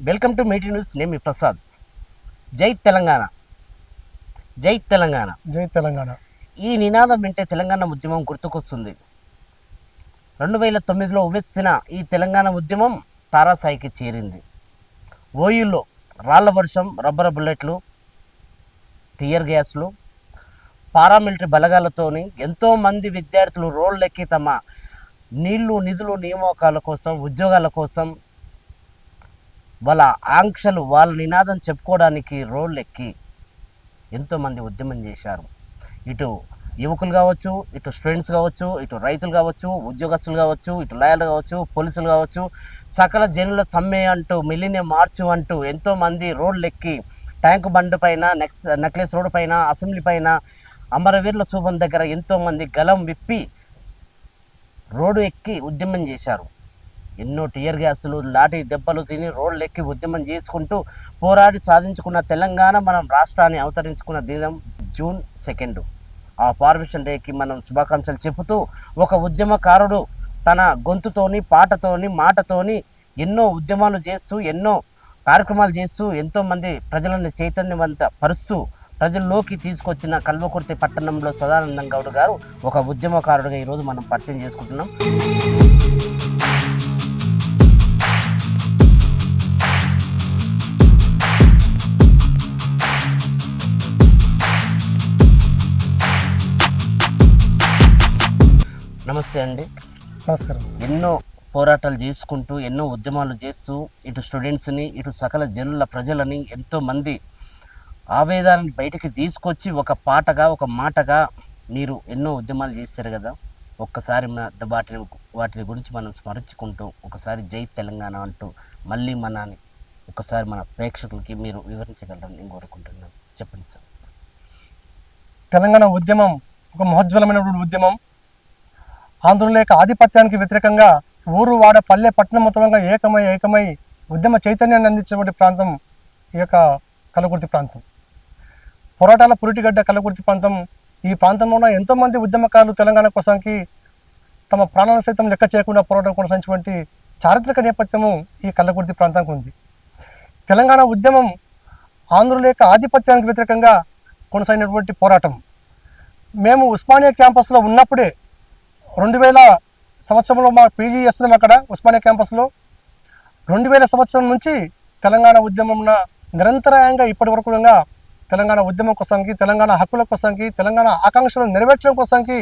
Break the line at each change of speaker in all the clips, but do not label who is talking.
Welcome to Meitei news. నేను మీ ప్రసాద్. జై తెలంగాణ, జై తెలంగాణ,
జై తెలంగాణ.
ఈ నినాదం వింటే తెలంగాణ ఉద్యమం గుర్తుకొస్తుంది. 2009లో ఉవ్వెత్తిన ఈ తెలంగాణ ఉద్యమం తారాస్థాయికి చేరింది. ఓయూలో రాళ్ల వర్షం, రబ్బర్ బుల్లెట్లు, టియర్ గ్యాస్లు, పారామిలిటరీ బలగాలతోని ఎంతోమంది విద్యార్థులు రోడ్లెక్కి తమ నీళ్లు, నిధులు, నియామకాల కోసం, ఉద్యోగాల కోసం వాళ్ళ ఆంక్షలు, వాళ్ళ నినాదం చెప్పుకోవడానికి రోడ్లెక్కి ఎంతోమంది ఉద్యమం చేశారు. ఇటు యువకులు కావచ్చు, ఇటు స్టూడెంట్స్ కావచ్చు, ఇటు రైతులు కావచ్చు, ఉద్యోగస్తులు కావచ్చు, ఇటు లాయర్లు కావచ్చు, పోలీసులు కావచ్చు, సకల జనుల సమ్మె అంటూ, మిలినియం మార్చు అంటూ ఎంతోమంది రోడ్లెక్కి ట్యాంకు బండ్ పైన, నెక్లెస్ రోడ్డు పైన, అసెంబ్లీ పైన, అమరవీరుల శూభం దగ్గర ఎంతోమంది గలం విప్పి రోడ్డు ఎక్కి ఉద్యమం చేశారు. ఎన్నో టియర్ గ్యాసులు, లాఠీ దెబ్బలు తిని రోడ్లు ఎక్కి ఉద్యమం చేసుకుంటూ పోరాడి సాధించుకున్న తెలంగాణ, మనం రాష్ట్రాన్ని అవతరించుకున్న దినం జూన్ 2. ఆ పార్మిషన్ డేకి మనం శుభాకాంక్షలు చెబుతూ, ఒక ఉద్యమకారుడు తన గొంతుతోని, పాటతోని, మాటతోని ఎన్నో ఉద్యమాలు చేస్తూ, ఎన్నో కార్యక్రమాలు చేస్తూ, ఎంతోమంది ప్రజలను చైతన్యవంత పరుస్తూ ప్రజల్లోకి తీసుకొచ్చిన కల్వకుర్తి పట్టణంలో సదానందం గౌడ్ గారు ఒక ఉద్యమకారుడిగా ఈరోజు మనం పరిచయం చేసుకుంటున్నాం. నమస్తే అండి.
నమస్కారం.
ఎన్నో పోరాటాలు చేసుకుంటూ, ఎన్నో ఉద్యమాలు చేస్తూ, ఇటు స్టూడెంట్స్ని, ఇటు సకల జనుల ప్రజలని, ఎంతోమంది ఆవేదనని బయటికి తీసుకొచ్చి ఒక పాటగా, ఒక మాటగా మీరు ఎన్నో ఉద్యమాలు చేశారు కదా. ఒక్కసారి వాటిని గురించి మనం స్మరించుకుంటూ, ఒకసారి జై తెలంగాణ అంటూ మళ్ళీ మనని ఒకసారి మన ప్రేక్షకులకి మీరు వివరించగలరని నేను కోరుకుంటున్నాను. చెప్పండి సార్.
తెలంగాణ ఉద్యమం ఒక మహోజ్వలమైనటువంటి ఉద్యమం. ఆంధ్రుల యొక్క ఆధిపత్యానికి వ్యతిరేకంగా ఊరు, వాడ, పల్లె, పట్టణం మొత్తంగా ఏకమై ఉద్యమ చైతన్యాన్ని అందించినటువంటి ప్రాంతం ఈ యొక్క కల్వకుర్తి ప్రాంతం. పోరాటాల పురిటిగడ్డ కల్వకుర్తి ప్రాంతం. ఈ ప్రాంతంలో ఉన్న ఎంతోమంది ఉద్యమకారులు తెలంగాణ కోసానికి తమ ప్రాణాలను సైతం లెక్క చేయకుండా పోరాటం కొనసాగించినటువంటి చారిత్రక నేపథ్యము ఈ కల్వకుర్తి ప్రాంతానికి ఉంది. తెలంగాణ ఉద్యమం ఆంధ్రుల యొక్క ఆధిపత్యానికి వ్యతిరేకంగా కొనసాగినటువంటి పోరాటం. మేము ఉస్మానియా క్యాంపస్లో ఉన్నప్పుడే 2000 సంవత్సరంలో మా పీజీ చేస్తున్నాం అక్కడ ఉస్మానియా క్యాంపస్లో. 2000 సంవత్సరం నుంచి తెలంగాణ ఉద్యమం నిరంతరాయంగా ఇప్పటి వరకు తెలంగాణ ఉద్యమం కోసానికి, తెలంగాణ హక్కుల కోసానికి, తెలంగాణ ఆకాంక్షలను నెరవేర్చడం కోసానికి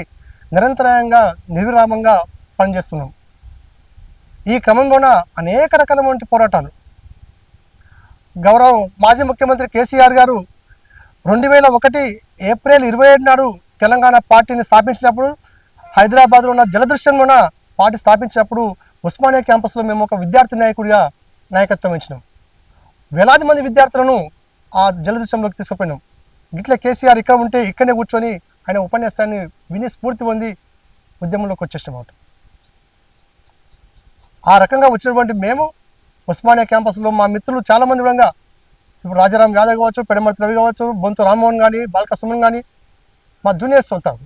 నిరంతరాయంగా నిర్విరామంగా పనిచేస్తున్నాం. ఈ క్రమంలోన అనేక రకాలైనటువంటి పోరాటాలు. గౌరవ మాజీ ముఖ్యమంత్రి కేసీఆర్ గారు 2001 ఏప్రిల్ 27 నాడు తెలంగాణ పార్టీని స్థాపించినప్పుడు, హైదరాబాద్లో ఉన్న జలదృశ్యంలోన పార్టీ స్థాపించినప్పుడు ఉస్మానియా క్యాంపస్లో మేము ఒక విద్యార్థి నాయకుడిగా నాయకత్వం వహించినాం. వేలాది మంది విద్యార్థులను ఆ జలదృశ్యంలోకి తీసుకుపోయినాం. ఇట్లా కేసీఆర్ ఇక్కడ ఉంటే ఇక్కడనే కూర్చొని ఆయన ఉపన్యాసాన్ని విని స్ఫూర్తి పొంది ఉద్యమంలోకి వచ్చేసినాం. ఆ రకంగా వచ్చినటువంటి మేము ఉస్మానియా క్యాంపస్లో మా మిత్రులు చాలామంది కూడా, ఇప్పుడు రాజారాం యాదవ్ కావచ్చు, పెడమర్తి రవి కావచ్చు, బొంతు రామ్మోహన్ కానీ, బాల్క సుమన్ కానీ, మా జూనియర్స్ ఉంటారు.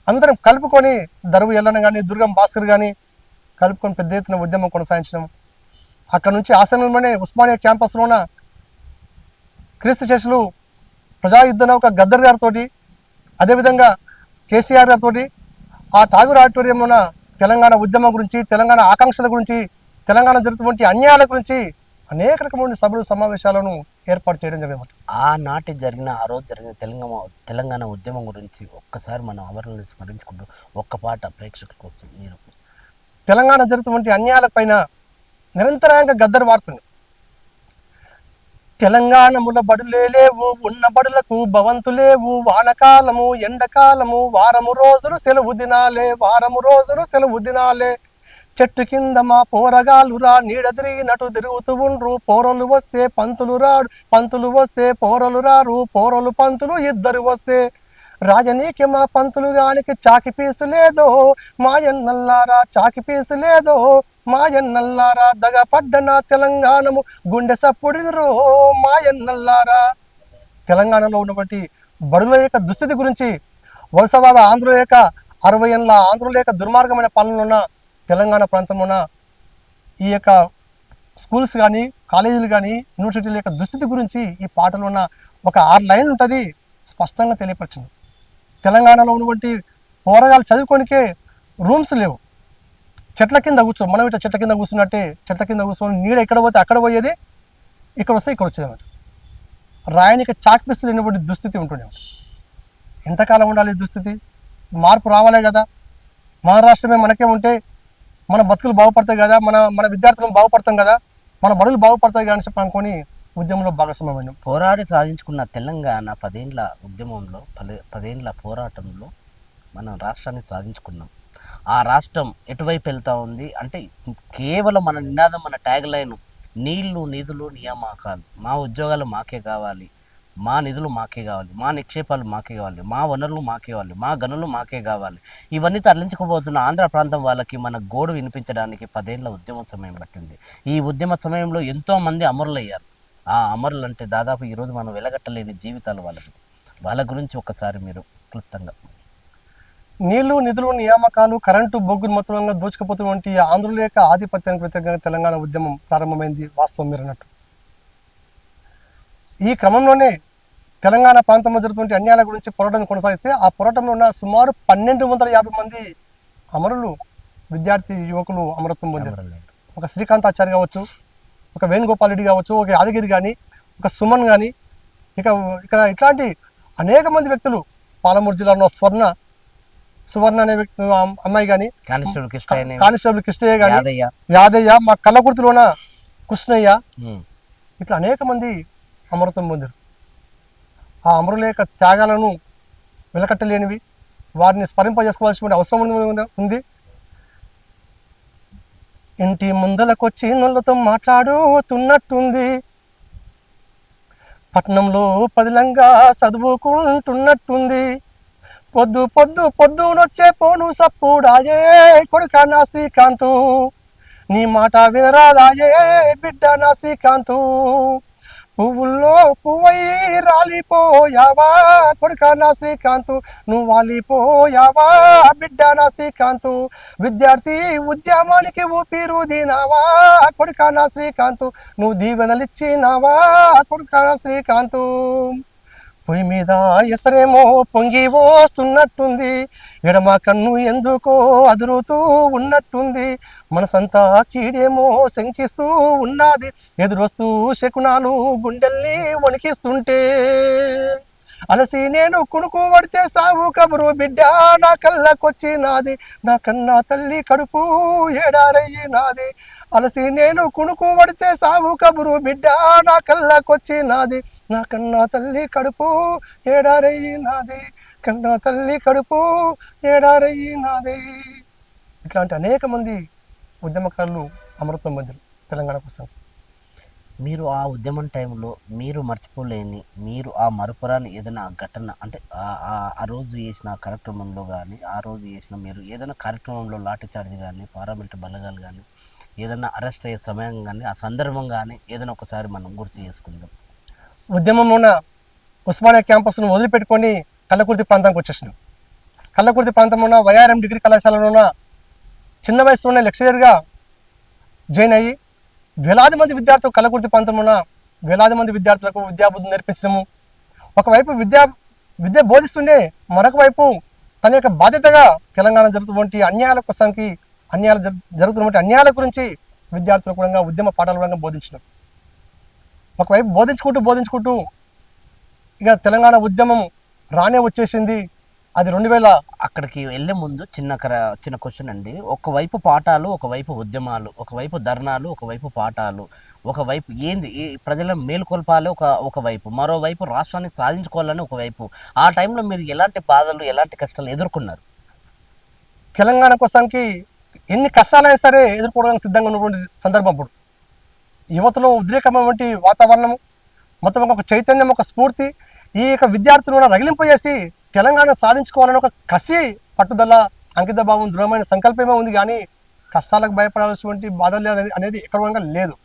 అందరం కలుపుకొని దరువు ఎల్లన కానీ, దుర్గం భాస్కర్ కానీ కలుపుకొని పెద్ద ఎత్తున ఉద్యమం కొనసాగించినాం. అక్కడ నుంచి ఆ సమయంలోనే ఉస్మానియా క్యాంపస్లోన క్రీస్తు శిష్యులు ప్రజాయుద్ధ నౌక గద్దర్ గారితో, అదేవిధంగా కేసీఆర్ గారితో ఆ ఠాగూర్ ఆడిటోరియంలోన తెలంగాణ ఉద్యమం గురించి, తెలంగాణ ఆకాంక్షల గురించి, తెలంగాణ జరుగుతున్నటువంటి అన్యాయాల గురించి అనేక రకమైన సభలు, సమావేశాలను ఏర్పాటు చేయడం జరిగింది.
ఆ రోజు జరిగిన తెలంగాణ ఉద్యమం గురించి ఒక్కసారి మనం అవరణలు స్మరించుకుంటూ ఒక్క పాట ప్రేక్షకుల కోసం మీరు.
తెలంగాణ జరుగుతున్నటువంటి అన్యాయాల పైన నిరంతరాయంగా గద్దర్ వాడుతుంది. తెలంగాణముల బడులే లేవు, ఉన్న బడులకు భవంతులేవు, వానకాలము, ఎండకాలము, వారము రోజులు సెలవు దినాలే, వారము రోజులు సెలవు దినాలే, చెట్టు కింద మా పోరగాలురా నీడ తిరిగినట్టు తిరుగుతూ ఉండ్రు, పోరలు వస్తే పంతులు రాడు, పంతులు వస్తే పోరలు రారు, పోరలు పంతులు ఇద్దరు వస్తే రాజనీకి మా పంతులు గానికి చాకి పీసు లేదో, మాయన్నల్లారా చాకి పీసు లేదో, మాయన్నల్లారా దగపడ్డ నా తెలంగాణము గుండె సప్పుడినరో మాయన్నల్లారా. తెలంగాణలో ఉన్నటువంటి బడుల యొక్క దుస్థితి గురించి, వలసవాద ఆంధ్రుల యొక్క 60 ఏళ్ళ ఆంధ్రుల యొక్క దుర్మార్గమైన పాలనలో ఉన్న తెలంగాణ ప్రాంతంలోన ఈ యొక్క స్కూల్స్ కానీ కాలేజీలు కానీ యూనివర్సిటీల యొక్క దుస్థితి గురించి ఈ పాటలో ఉన్న ఒక 6 లైన్లు ఉంటుంది, స్పష్టంగా తెలియపరిచింది. తెలంగాణలో ఉన్నటువంటి పోరగాళ్ళు చదువుకోనికే రూమ్స్ లేవు, చెట్ల కింద కూర్చో, మనం ఇట్లా చెట్ల కింద కూర్చున్నట్టే చెట్ల కింద కూర్చొని నీడ ఎక్కడ పోతే అక్కడ పోయేది, ఇక్కడ వస్తే ఇక్కడ వచ్చేది అన్నమాట. రాయనికి చాక్పిస్తులు లేనటువంటి దుస్థితి ఉంటుండే. ఎంతకాలం ఉండాలి ఈ దుస్థితి? మార్పు రావాలే కదా. మన రాష్ట్రమే మనకే ఉంటే మన బతుకులు బాగుపడతాయి కదా, మన విద్యార్థులను బాగుపడతాం కదా, మన బడులు బాగుపడతాయి కదా అని చెప్పి అనుకొని ఉద్యమంలో భాగస్వామ్యం.
పోరాడి సాధించుకున్న తెలంగాణ 10 ఏళ్ల ఉద్యమంలో 10 ఏళ్ల పోరాటంలో మనం రాష్ట్రాన్ని సాధించుకున్నాం. ఆ రాష్ట్రం ఎటువైపు వెళ్తూ ఉంది అంటే కేవలం మన నినాదం, మన ట్యాగ్ లైన్ నీళ్లు, నిధులు, నియామకాలు. మా ఉద్యోగాలు మాకే కావాలి, మా నిధులు మాకే కావాలి, మా నిక్షేపాలు మాకే కావాలి, మా వనరులు మాకే కావాలి, మా గనులు మాకే కావాలి. ఇవన్నీ తరలించుకుపోతున్న ఆంధ్ర ప్రాంతం వాళ్ళకి మన గోడు వినిపించడానికి 10 ఏళ్ల ఉద్యమ సమయం పట్టింది. ఈ ఉద్యమ సమయంలో ఎంతోమంది అమరులయ్యారు. ఆ అమరులు అంటే దాదాపు ఈరోజు మనం వెలగట్టలేని జీవితాలు వాళ్ళకి. వాళ్ళ గురించి ఒకసారి మీరు క్లుప్తంగా.
నీళ్లు, నిధులు, నియామకాలు, కరెంటు, బొగ్గు మొత్తంగా దోచుకుపోతున్నటువంటి ఆంధ్రుల యొక్క ఆధిపత్యానికి వ్యతిరేకంగా తెలంగాణ ఉద్యమం ప్రారంభమైంది. వాస్తవం మీరు అన్నట్టు. ఈ క్రమంలోనే తెలంగాణ ప్రాంతంలో జరుగుతున్న అన్యాయాల గురించి పోరాటం కొనసాగిస్తే ఆ పోరాటంలో ఉన్న సుమారు 1250 మంది అమరులు, విద్యార్థి యువకులు అమరత్వం పొందారు. ఒక శ్రీకాంత్ ఆచార్య కావచ్చు, ఒక వేణుగోపాల్ రెడ్డి కావచ్చు, ఒక యాదగిరి కానీ, ఒక సుమన్ కానీ, ఇక్కడ ఇట్లాంటి అనేక మంది వ్యక్తులు, పాలమూరు జిల్లాలో సువర్ణ అనే వ్యక్తి అమ్మాయి కానీ, కానిస్టేబుల్ కృష్ణయ్య కానీ, యాదయ్య, మా కల్లకుర్తిలోన కృష్ణయ్య, ఇట్లా అనేక మంది అమరత్వం పొందారు. ఆ అమరుల యొక్క త్యాగాలను వెలకట్టలేనివి, వారిని స్మరింపజేసుకోవాల్సిన అవసరం ఉంది. ఇంటి ముందలకొచ్చి నొల్లతో మాట్లాడుతున్నట్టుంది, పట్నంలో పదిలంగా చదువుకుంటున్నట్టుంది, పొద్దునొచ్చే పోను సప్పుడాయే కొడుక నా శ్రీకాంతు, నీ మాట వినరాదాయే బిడ్డ నా శ్రీకాంతు, పువ్వుల్లో పువ్వయి రాలిపోయావా కొడుక నా శ్రీకాంతు, నువ్వు వాలిపోయావా బిడ్డ నా శ్రీకాంతు, విద్యార్థి ఉద్యమానికి ఊపిరుదినావా కొడుక నా శ్రీకాంతు, నువ్వు దీవెనలిచ్చినావా కొడుక నా శ్రీకాంతు, పొయ్యి మీద ఎసరేమో పొంగి వస్తున్నట్టుంది, ఎడమ కన్ను ఎందుకో అదురుతూ ఉన్నట్టుంది, మనసంతా కీడేమో శంకిస్తూ ఉన్నది, ఎదురొస్తూ శకునాలు గుండెల్ని వణికిస్తుంటే, అలసి నేను కుణుకు పడితే సావు కబురు బిడ్డ నా కళ్ళకొచ్చినాది, నా కన్నా తల్లి కడుపు ఏడారయ్యినాది, అలసి నేను కుణుకు పడితే సావు కబురు బిడ్డ నా కళ్ళకొచ్చినాది, నా కన్నా తల్లి కడుపు ఏడారయ్యినాది, కన్నా తల్లి కడుపు ఏడారయ్యినాది. ఇట్లాంటి అనేక మంది ఉద్యమకారులు అమరత్వం పొందారు తెలంగాణ కోసం.
మీరు ఆ ఉద్యమం టైంలో మీరు మర్చిపోలేని, మీరు ఆ మరపురాని ఏదైనా ఘటన అంటే ఆ రోజు చేసిన కార్యక్రమంలో కానీ, ఆ రోజు చేసిన మీరు ఏదైనా కార్యక్రమంలో లాఠీ చార్జ్ కానీ, పారామిలిటరీ బలగాలు కానీ, ఏదైనా అరెస్ట్ అయ్యే సమయం కానీ, ఆ సందర్భం కానీ ఏదైనా ఒకసారి మనం గుర్తు చేసుకుందాం.
ఉద్యమంలోన ఉస్మానియా క్యాంపస్ను వదిలిపెట్టుకొని కల్లకుర్తి ప్రాంతానికి వచ్చేసినాం. కల్లకుర్తి ప్రాంతంలో వైఆర్ఎం డిగ్రీ కళాశాలలోన చిన్న వయసులోనే లెక్చరర్గా జాయిన్ అయ్యి వేలాది మంది విద్యార్థులు, కల్లకుర్తి ప్రాంతంలో వేలాది మంది విద్యార్థులకు విద్యాబుద్ధి నేర్పించడము, ఒకవైపు విద్య బోధిస్తుండే, మరొక వైపు తన యొక్క బాధ్యతగా తెలంగాణ జరుగుతున్నటువంటి అన్యాయాల కోసానికి, జరుగుతున్నటువంటి అన్యాయాల గురించి విద్యార్థులకు కూడా ఉద్యమ పాఠాలు కూడా బోధించడం. ఒకవైపు బోధించుకుంటూ ఇక తెలంగాణ ఉద్యమం రానే వచ్చేసింది. అది 2000.
అక్కడికి వెళ్ళే ముందు చిన్న క్వశ్చన్ అండి. ఒకవైపు పాఠాలు, ఒకవైపు ఉద్యమాలు, ఒకవైపు ధర్నాలు, ఒకవైపు పాఠాలు, ఒకవైపు ఏంది ప్రజలను మేలుకొల్పాలి ఒకవైపు, మరోవైపు రాష్ట్రాన్ని సాధించుకోవాలని ఒకవైపు. ఆ టైంలో మీరు ఎలాంటి బాధలు, ఎలాంటి కష్టాలు ఎదుర్కొన్నారు?
తెలంగాణ కోసానికి ఎన్ని కష్టాలైనా సరే ఎదుర్కోవడానికి సిద్ధంగా ఉన్నటువంటి సందర్భం. అప్పుడు యువతలో ఉద్రేకమైనటువంటి వాతావరణం, మొత్తం ఒక చైతన్యం, ఒక స్ఫూర్తి, ఈ యొక్క విద్యార్థులను రగిలింపజేసి తెలంగాణ సాధించుకోవాలని ఒక కసి, పట్టుదల, అంకిత భావం, దృఢమైన సంకల్పమే ఉంది. కానీ కష్టాలకు భయపడాల్సినటువంటి బాధ లేదు అనేది ఎక్కడ లేదు.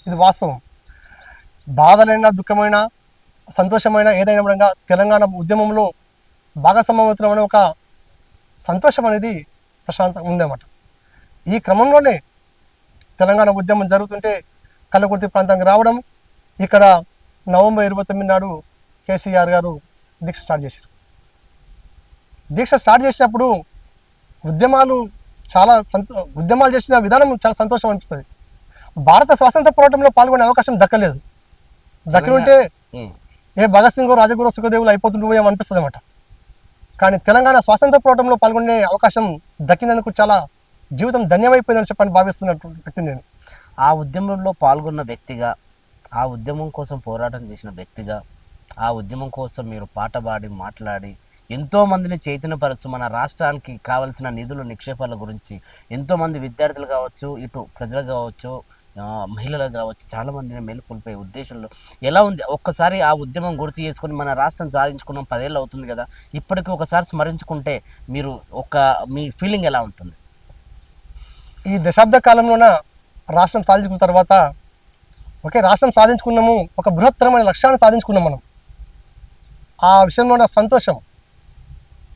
ఇది వాస్తవం. బాధలైనా, దుఃఖమైన, సంతోషమైన, ఏదైనా కూడా తెలంగాణ ఉద్యమంలో భాగస్వామ్యం అనే ఒక సంతోషం అనేది ప్రశాంతంగా ఉందన్నమాట. ఈ క్రమంలోనే తెలంగాణ ఉద్యమం జరుగుతుంటే కల్లకుర్తి ప్రాంతానికి రావడం, ఇక్కడ నవంబర్ 29 నాడు కేసీఆర్ గారు దీక్ష స్టార్ట్ చేశారు. దీక్ష స్టార్ట్ చేసినప్పుడు ఉద్యమాలు ఉద్యమాలు చేసిన విధానం చాలా సంతోషం అనిపిస్తుంది. భారత స్వాతంత్ర పోరాటంలో పాల్గొనే అవకాశం దక్కలేదు. దక్కి ఉంటే ఏ భగత్ సింగ్, రాజగురు, సుఖదేవులు అయిపోతుంటూ అనిపిస్తుంది అన్నమాట. కానీ తెలంగాణ స్వాతంత్ర పోరాటంలో పాల్గొనే అవకాశం దక్కినందుకు చాలా జీవితం ధన్యమైపోయిందని చెప్పని భావిస్తున్నటువంటి వ్యక్తి నేను.
ఆ ఉద్యమంలో పాల్గొన్న వ్యక్తిగా, ఆ ఉద్యమం కోసం పోరాటం చేసిన వ్యక్తిగా, ఆ ఉద్యమం కోసం మీరు పాట పాడి మాట్లాడి ఎంతోమందిని చైతన్యపరచు, మన రాష్ట్రానికి కావలసిన నిధులు నిక్షేపాల గురించి ఎంతోమంది విద్యార్థులు కావచ్చు, ఇటు ప్రజలు కావచ్చు, మహిళలు కావచ్చు, చాలామందిని మేలుకొల్పే ఉద్దేశంలో ఎలా ఉంది? ఒక్కసారి ఆ ఉద్యమం గుర్తు చేసుకొని మన రాష్ట్రం సాధించుకున్నాం 10 ఏళ్ళు అవుతుంది కదా, ఇప్పటికీ ఒకసారి స్మరించుకుంటే మీరు మీ ఫీలింగ్ ఎలా ఉంటుంది?
ఈ దశాబ్ద కాలంలోన రాష్ట్రం సాధించుకున్న తర్వాత రాష్ట్రం సాధించుకున్నాము, ఒక బృహత్తరమైన లక్ష్యాన్ని సాధించుకున్నాం మనం. ఆ విషయంలో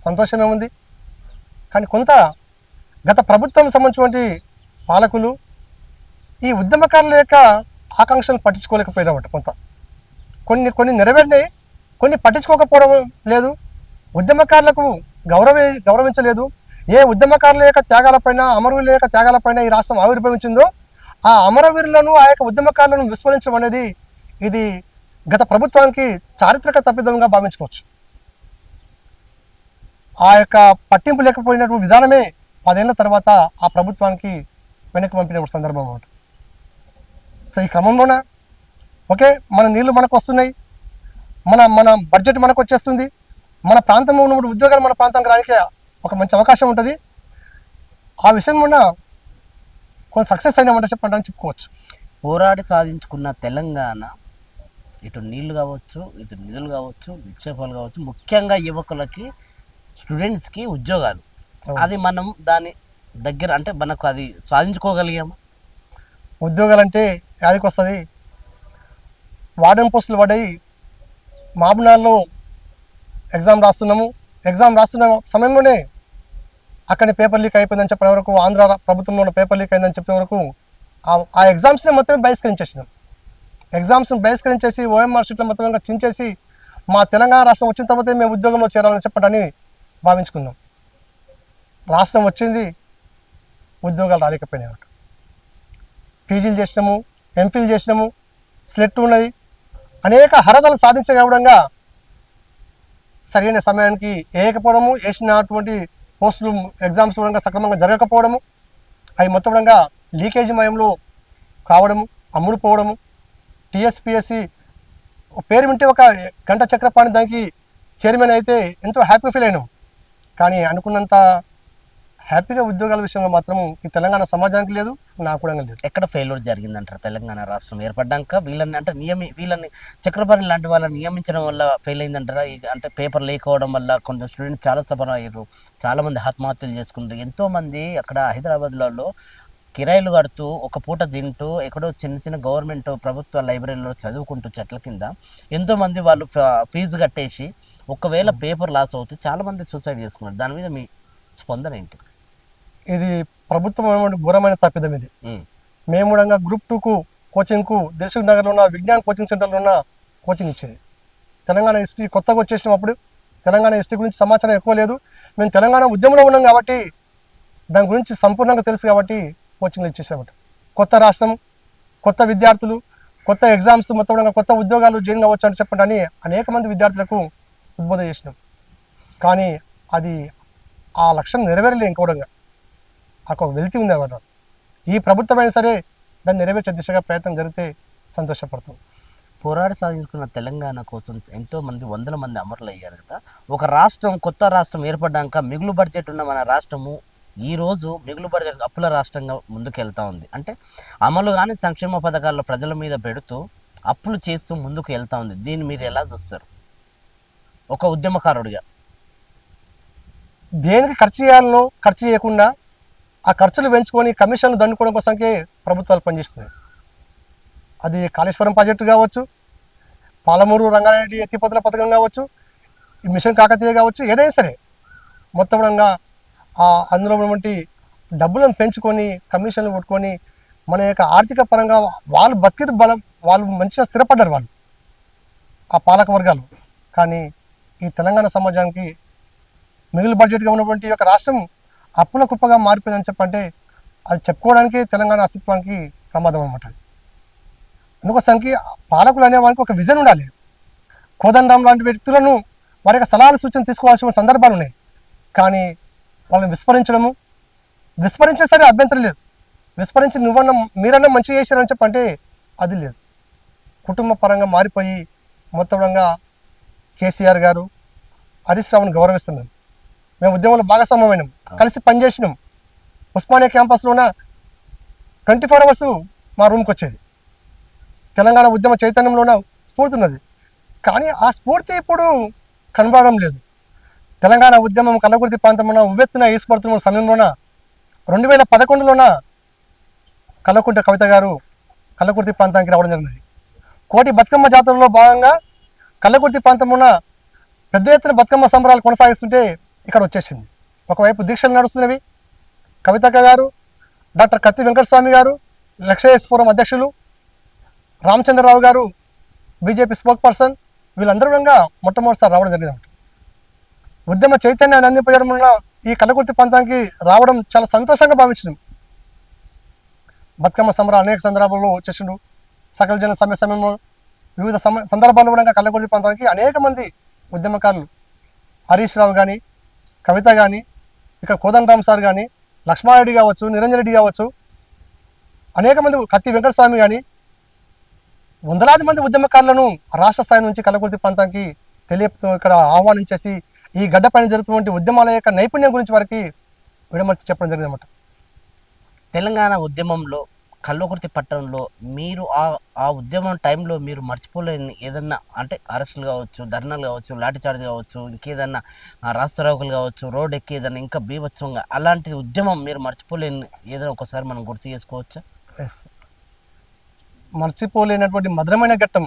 సంతోషం ఏముంది? కానీ కొంత గత ప్రభుత్వం సంబంధించినటువంటి పాలకులు ఈ ఉద్యమకారుల యొక్క ఆకాంక్షలు పట్టించుకోలేకపోయినామట. కొన్ని నెరవేరినాయి, కొన్ని పట్టించుకోకపోవడం లేదు. ఉద్యమకారులకు గౌరవించలేదు. ఏ ఉద్యమకారుల యొక్క త్యాగాలపైన, అమరవీరుల యొక్క త్యాగాలపైన ఈ రాష్ట్రం ఆవిర్భవించిందో ఆ అమరవీరులను, ఆ యొక్క ఉద్యమకారులను విస్మరించడం అనేది ఇది గత ప్రభుత్వానికి చారిత్రక తప్పిదంగా భావించుకోవచ్చు. ఆ యొక్క పట్టింపు లేకపోయినటువంటి విధానమే 10 ఏళ్ల తర్వాత ఆ ప్రభుత్వానికి వెనక్కి పంపిన సందర్భం అన్నమాట. సో ఈ క్రమంలోన మన నీళ్లు మనకు వస్తున్నాయి, మన బడ్జెట్ మనకు వచ్చేస్తుంది, మన ప్రాంతంలో ఉన్నప్పుడు ఉద్యోగాలు మన ప్రాంతానికి రానికి ఒక మంచి అవకాశం ఉంటుంది. ఆ విషయంలో కొంత సక్సెస్ అయినామంటే చెప్పండి చెప్పుకోవచ్చు.
పోరాడి సాధించుకున్న తెలంగాణ, ఇటు నీళ్లు కావచ్చు, ఇటు నిధులు కావచ్చు, నిక్షేపాలు కావచ్చు, ముఖ్యంగా యువకులకి, స్టూడెంట్స్కి ఉద్యోగాలు, అది మనం దాని దగ్గర అంటే మనకు అది సాధించుకోగలిగాము.
ఉద్యోగాలు అంటే యాదికి వస్తుంది, వార్డెన్ పోస్టులు పడ్డాయి. మాబునాల్లో ఎగ్జామ్ రాస్తున్న సమయంలోనే అక్కడి పేపర్ లీక్ అయిపోయిందని చెప్పిన వరకు, ఆంధ్ర ప్రభుత్వంలో ఉన్న పేపర్ లీక్ అయిందని చెప్పే వరకు ఆ ఎగ్జామ్స్ని మొత్తం బహిష్కరించేసినాం. ఎగ్జామ్స్ని బహిష్కరించేసి ఓఎంఆర్ షీట్లో మొత్తంగా చించేసి మా తెలంగాణ రాష్ట్రం వచ్చిన తర్వాతే మేము ఉద్యోగంలో చేరాలని చెప్పడని భావించుకున్నాం. రాష్ట్రం వచ్చింది, ఉద్యోగాలు రాలేకపోయినాయి. పీజీలు చేసినాము, ఎంఫిల్ చేసినాము, స్లెట్ ఉన్నది, అనేక అర్హతలు సాధించకపోవడంగా సరైన సమయానికి వేయకపోవడము, వేసినటువంటి పోస్టులు ఎగ్జామ్స్ కూడా సక్రమంగా జరగకపోవడము, అవి మొత్తంగా లీకేజీ మయంలో కావడము, అమ్ముడుపోవడము. టీఎస్పీఎస్సీ పేరు వింటే ఒక గంట చక్రపాణి దానికి చైర్మన్ అయితే ఎంతో హ్యాపీ ఫీల్ అయినాం. కానీ అనుకున్నంత హ్యాపీగా ఉద్యోగాల విషయంలో మాత్రం ఈ తెలంగాణ సమాజానికి లేదు, నాకు కూడా లేదు.
ఎక్కడ ఫెయిల్యూర్ జరిగిందంటారు? తెలంగాణ రాష్ట్రం ఏర్పడ్డాక వీళ్ళని అంటే వీళ్ళని చక్రపాణి లాంటి వాళ్ళని నియమించడం వల్ల ఫెయిల్ అయిందంటారా? అంటే పేపర్ లీక్ అవ్వడం వల్ల కొంచెం స్టూడెంట్స్ చాలా సఫర్ అయ్యారు, చాలామంది ఆత్మహత్యలు చేసుకుంటారు. ఎంతోమంది అక్కడ హైదరాబాద్లో కిరాయిలు కడుతూ, ఒక పూట తింటూ, ఎక్కడో చిన్న గవర్నమెంట్ ప్రభుత్వ లైబ్రరీలో చదువుకుంటూ చెట్ల కింద ఎంతోమంది వాళ్ళు ఫీజు కట్టేసి ఒకవేళ పేపర్ లాస్ అవుతే చాలామంది సూసైడ్ చేసుకున్నారు. దాని మీద మీ స్పందన ఏంటి?
ఇది ప్రభుత్వం ఘోరమైన తప్పిదం. ఇది మేము కూడా గ్రూప్ 2కు కోచింగ్కు దిల్సుఖ్ నగర్లో ఉన్న విజ్ఞాన్ కోచింగ్ సెంటర్లో ఉన్న కోచింగ్ ఇచ్చేది. తెలంగాణ హిస్టరీ కొత్తగా వచ్చేసినప్పుడు తెలంగాణ హిస్టరీ గురించి సమాచారం ఎక్కువ లేదు. మేము తెలంగాణ ఉద్యమంలో ఉన్నాం కాబట్టి దాని గురించి సంపూర్ణంగా తెలుసు కాబట్టి కోచింగ్లు ఇచ్చేసామట. కొత్త రాష్ట్రం, కొత్త విద్యార్థులు, కొత్త ఎగ్జామ్స్, మొత్తం కొత్త ఉద్యోగాలు జాయిన్ కావచ్చు అని చెప్పండి అనేక మంది విద్యార్థులకు ఉద్బోధ చేసినాం. కానీ అది ఆ లక్ష్యం నెరవేరలే. ఇంకోడంగా ఒక వెలితి ఉంది అన్నమాట. ఈ ప్రభుత్వమైనా సరే దాన్ని నెరవేర్చే దిశగా ప్రయత్నం జరిగితే సంతోషపడతాం.
పోరాడి సాధించుకున్న తెలంగాణ కోసం ఎంతోమంది 100ల మంది అమరులు అయ్యారు కదా. ఒక రాష్ట్రం, కొత్త రాష్ట్రం ఏర్పడ్డాక మిగులు బడ్జెట్ ఉన్న మన రాష్ట్రము ఈరోజు మిగులు బడ్జెట్ అప్పుల రాష్ట్రంగా ముందుకు ఉంది. అంటే అమలు కానీ సంక్షేమ పథకాల్లో ప్రజల మీద పెడుతూ అప్పులు చేస్తూ ముందుకు వెళ్తూ ఉంది. దీన్ని మీరు ఎలా చూస్తారు ఒక ఉద్యమకారుడిగా?
దేనికి ఖర్చు చేయాలనో ఖర్చు చేయకుండా ఆ ఖర్చులు పెంచుకొని కమిషన్లు దండుకోవడం కోసంకే ప్రభుత్వాలు పనిచేస్తున్నాయి. అది కాళేశ్వరం ప్రాజెక్టు కావచ్చు, పాలమూరు రంగారెడ్డి ఎత్తిపోతల పథకం కావచ్చు, ఈ మిషన్ కాకతీయ కావచ్చు, ఏదైనా సరే మొత్తం అందులో ఉన్నటువంటి డబ్బులను పెంచుకొని కమిషన్లు కొట్టుకొని మన యొక్క ఆర్థిక పరంగా వాళ్ళు బతికి బలం, వాళ్ళు మంచిగా స్థిరపడ్డారు వాళ్ళు ఆ పాలక వర్గాలు. కానీ ఈ తెలంగాణ సమాజానికి మిగులు బడ్జెట్గా ఉన్నటువంటి ఈ యొక్క రాష్ట్రం అప్పుల కుప్పగా మారిపోయిందని చెప్పంటే అది చెప్పుకోవడానికి తెలంగాణ అస్తిత్వానికి ప్రమాదం అనమాట. అందుకోసానికి పాలకులు అనే వాళ్ళకి ఒక విజన్ ఉండాలి. కోదండరాం లాంటి వ్యక్తులను వారి యొక్క సలహాలు సూచన తీసుకోవాల్సిన సందర్భాలు ఉన్నాయి. కానీ వాళ్ళని విస్మరించే సరే అభ్యంతరం లేదు. విస్మరించి నువ్వన్నా మీరన్నా మంచిగా చేశారని చెప్పంటే అది లేదు. కుటుంబ పరంగా మారిపోయి మొత్తంగా కేసీఆర్ గారు హరీష్ రావుని గౌరవిస్తున్నాం. మేము ఉద్యమంలో భాగస్వామ్యమైనాం, కలిసి పనిచేసినాం. ఉస్మానియా క్యాంపస్లోన 24 hours మా రూమ్కి వచ్చేది. తెలంగాణ ఉద్యమ చైతన్యంలోన స్ఫూర్తి ఉన్నది. కానీ ఆ స్ఫూర్తి ఇప్పుడు కనబడడం లేదు. తెలంగాణ ఉద్యమం కల్లకుర్తి ప్రాంతంలో ఉవ్వెత్తున ఈసుపడుతున్న సమయంలోన 2011లోన కల్లకుంట కవిత గారు కల్లకుర్తి ప్రాంతానికి రావడం జరిగింది. కోటి బతుకమ్మ జాతరలో భాగంగా కల్లకుర్తి ప్రాంతంలోన పెద్ద ఎత్తున బతుకమ్మ సంబరాలు కొనసాగిస్తుంటే ఇక్కడ వచ్చేసింది. ఒకవైపు దీక్షలు నడుస్తున్నవి. కవితక్క గారు, డాక్టర్ కత్తి వెంకటస్వామి గారు, లక్షేష్ ఫోరం అధ్యక్షులు, రామచంద్రరావు గారు బీజేపీ స్పోక్ పర్సన్, వీళ్ళందరూ కూడా మొట్టమొదటిసారి రావడం జరిగింది. ఉద్యమ చైతన్యాన్ని అందింపజేయడం వల్ల ఈ కల్లకుర్తి ప్రాంతానికి రావడం చాలా సంతోషంగా భావించింది. బతుకమ్మ సంబరాలు అనేక సందర్భాల్లో వచ్చేసిండు. సకల జన సమ్మె సమయంలో వివిధ సందర్భాల్లో కూడా కల్లకుర్తి ప్రాంతానికి అనేక మంది ఉద్యమకారులు, హరీష్ రావు కానీ, కవిత కానీ, ఇక్కడ కోదండరామ్ సార్ కానీ, లక్ష్మారెడ్డి కావచ్చు, నిరంజన్ రెడ్డి కావచ్చు, అనేక మంది, కత్తి వెంకటస్వామి కానీ, వందలాది మంది ఉద్యమకారులను రాష్ట్ర స్థాయి నుంచి కల్లకుర్తి ప్రాంతానికి ఇక్కడ ఆహ్వానించేసి ఈ గడ్డ పైన జరుగుతున్నటువంటి ఉద్యమాల యొక్క నైపుణ్యం గురించి వారికి విడమర్చి చెప్పడం జరిగింది అన్నమాట.
తెలంగాణ ఉద్యమంలో కల్లకుర్తి పట్టణంలో మీరు ఆ ఉద్యమం టైంలో మీరు మర్చిపోలేని ఏదన్నా అంటే అరెస్టులు కావచ్చు, ధర్నాలు కావచ్చు, లాఠీచార్జ్ కావచ్చు, ఇంకేదన్నా రాస్తారోకులు కావచ్చు, రోడ్ ఎక్కి ఏదన్నా ఇంకా బీభత్సంగా అలాంటి ఉద్యమం మీరు మర్చిపోలేని ఏదైనా ఒకసారి మనం గుర్తు చేసుకోవచ్చా?
ఎస్, మర్చిపోలేనటువంటి మధురమైన ఘట్టం.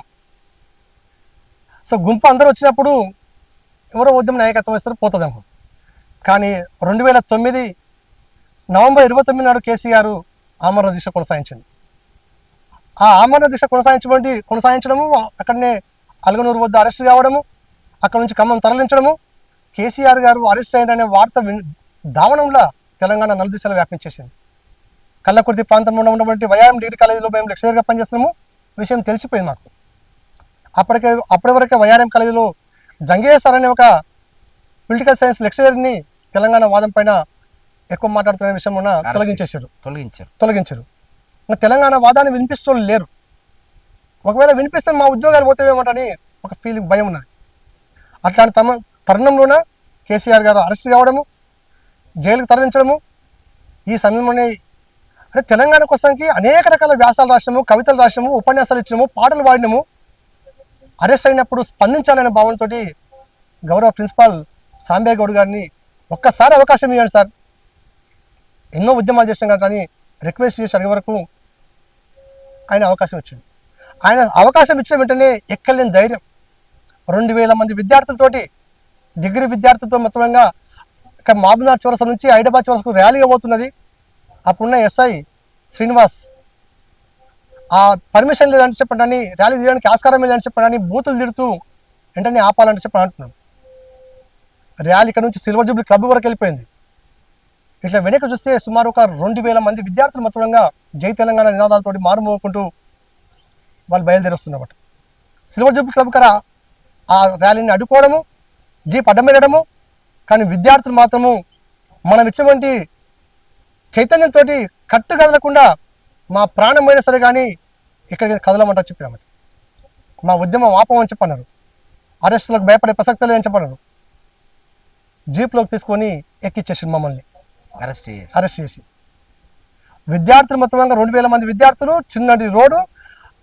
సో గుంపు అందరూ వచ్చినప్పుడు ఎవరో ఉద్యమ నాయకత్వం ఇస్తారు, పోతుందేమో. కానీ 2009 నవంబర్ 29 నాడు కేసీఆర్ ఆమరణ దీక్ష కొనసాగించండి. ఆ ఆమరణ దీక్ష కొనసాగించడము, అక్కడనే అలగనూరు వద్ద అరెస్ట్ కావడము, అక్కడ నుంచి ఖమ్మం తరలించడము, కేసీఆర్ గారు అరెస్ట్ అయ్యారనే వార్త దావనంలో తెలంగాణ నలుదిశలో వ్యాపించేసింది. కల్లకుర్తి ప్రాంతంలో ఉన్నటువంటి వైఆర్ఎం డిగ్రీ కాలేజీలో మేము లెక్చరర్గా పనిచేస్తున్నాము. విషయం తెలిసిపోయింది మాకు. అప్పటి వరకే వైఆర్ఎం కాలేజీలో జంగయ్య సార్ అనే ఒక పొలిటికల్ సైన్స్ లెక్చరర్ని తెలంగాణ వాదం పైన ఎక్కువ మాట్లాడుతున్న విషయంలో తొలగించారు. ఇంకా తెలంగాణ వాదాన్ని వినిపిస్తూ లేరు. ఒకవేళ వినిపిస్తే మా ఉద్యోగాలు పోతావేమంటని ఒక ఫీలింగ్, భయం ఉన్నది. అట్లాంటి తరుణంలోన కేసీఆర్ గారు అరెస్ట్ కావడము, జైలుకు తరలించడము. ఈ సమయంలోనే అంటే తెలంగాణ కోసానికి అనేక రకాల వ్యాసాలు రాసినాము, కవితలు రాసినాము, ఉపన్యాసాలు ఇచ్చినాము, పాటలు పాడినాము. అరెస్ట్ అయినప్పుడు స్పందించాలనే భావనతో గౌరవ ప్రిన్సిపాల్ సాంబయ్య గౌడ్ గారిని ఒక్కసారి అవకాశం ఇవ్వండి సార్, ఎన్నో ఉద్యమాలు చేసాం కానీ రిక్వెస్ట్ చేసి అడిగే వరకు ఆయన అవకాశం ఇచ్చాడు. ఆయన అవకాశం ఇచ్చిన వెంటనే ఎక్కలేని ధైర్యం. 2000 మంది విద్యార్థులతోటి, డిగ్రీ విద్యార్థులతో మొత్తంగా ఇక్కడ మహబూబ్నగర్ చౌరస్తా నుంచి హైదరాబాద్ చౌరస్తాకు ర్యాలీగా పోతున్నది. అప్పుడున్న ఎస్ఐ శ్రీనివాస్ ఆ పర్మిషన్ లేదంటే చెప్పండి, ర్యాలీ తీయడానికి ఆస్కారం లేదంటే చెప్పండి, బూతులు తిడుతూ వెంటనే ఆపాలంటే చెప్పని అంటున్నాడు. ర్యాలీ ఇక్కడ నుంచి సిల్వర్ జూబ్లీ క్లబ్ వరకు వెళ్ళిపోయింది. ఇట్లా వెనక చూస్తే సుమారు ఒక 2000 మంది విద్యార్థులు మొత్తంగా జై తెలంగాణ నినాదాలతోటి మారుమోకుంటూ వాళ్ళు బయలుదేరి వస్తున్నమాట. సిల్వర్ జూబ్లీ క్లబ్ కర ఆ ర్యాలీని అడ్డుకోవడము, జీప్ అడ్డం పెట్టడము. కానీ విద్యార్థులు మాత్రము మనం ఇచ్చినటువంటి చైతన్యంతో కట్టు కదలకుండా మా ప్రాణమైనా సరే కానీ ఇక్కడికి కదలమంటా చెప్పామట. మా ఉద్యమం ఆపమని చెప్పన్నారు. అరెస్టులకు భయపడే ప్రసక్తి లేదని చెప్పన్నారు. జీప్లోకి తీసుకొని ఎక్కిచ్చేసి మమ్మల్ని అరెస్ట్ చేసి విద్యార్థులు మొత్తంగా 2000 మంది విద్యార్థులు చిన్నటి రోడ్డు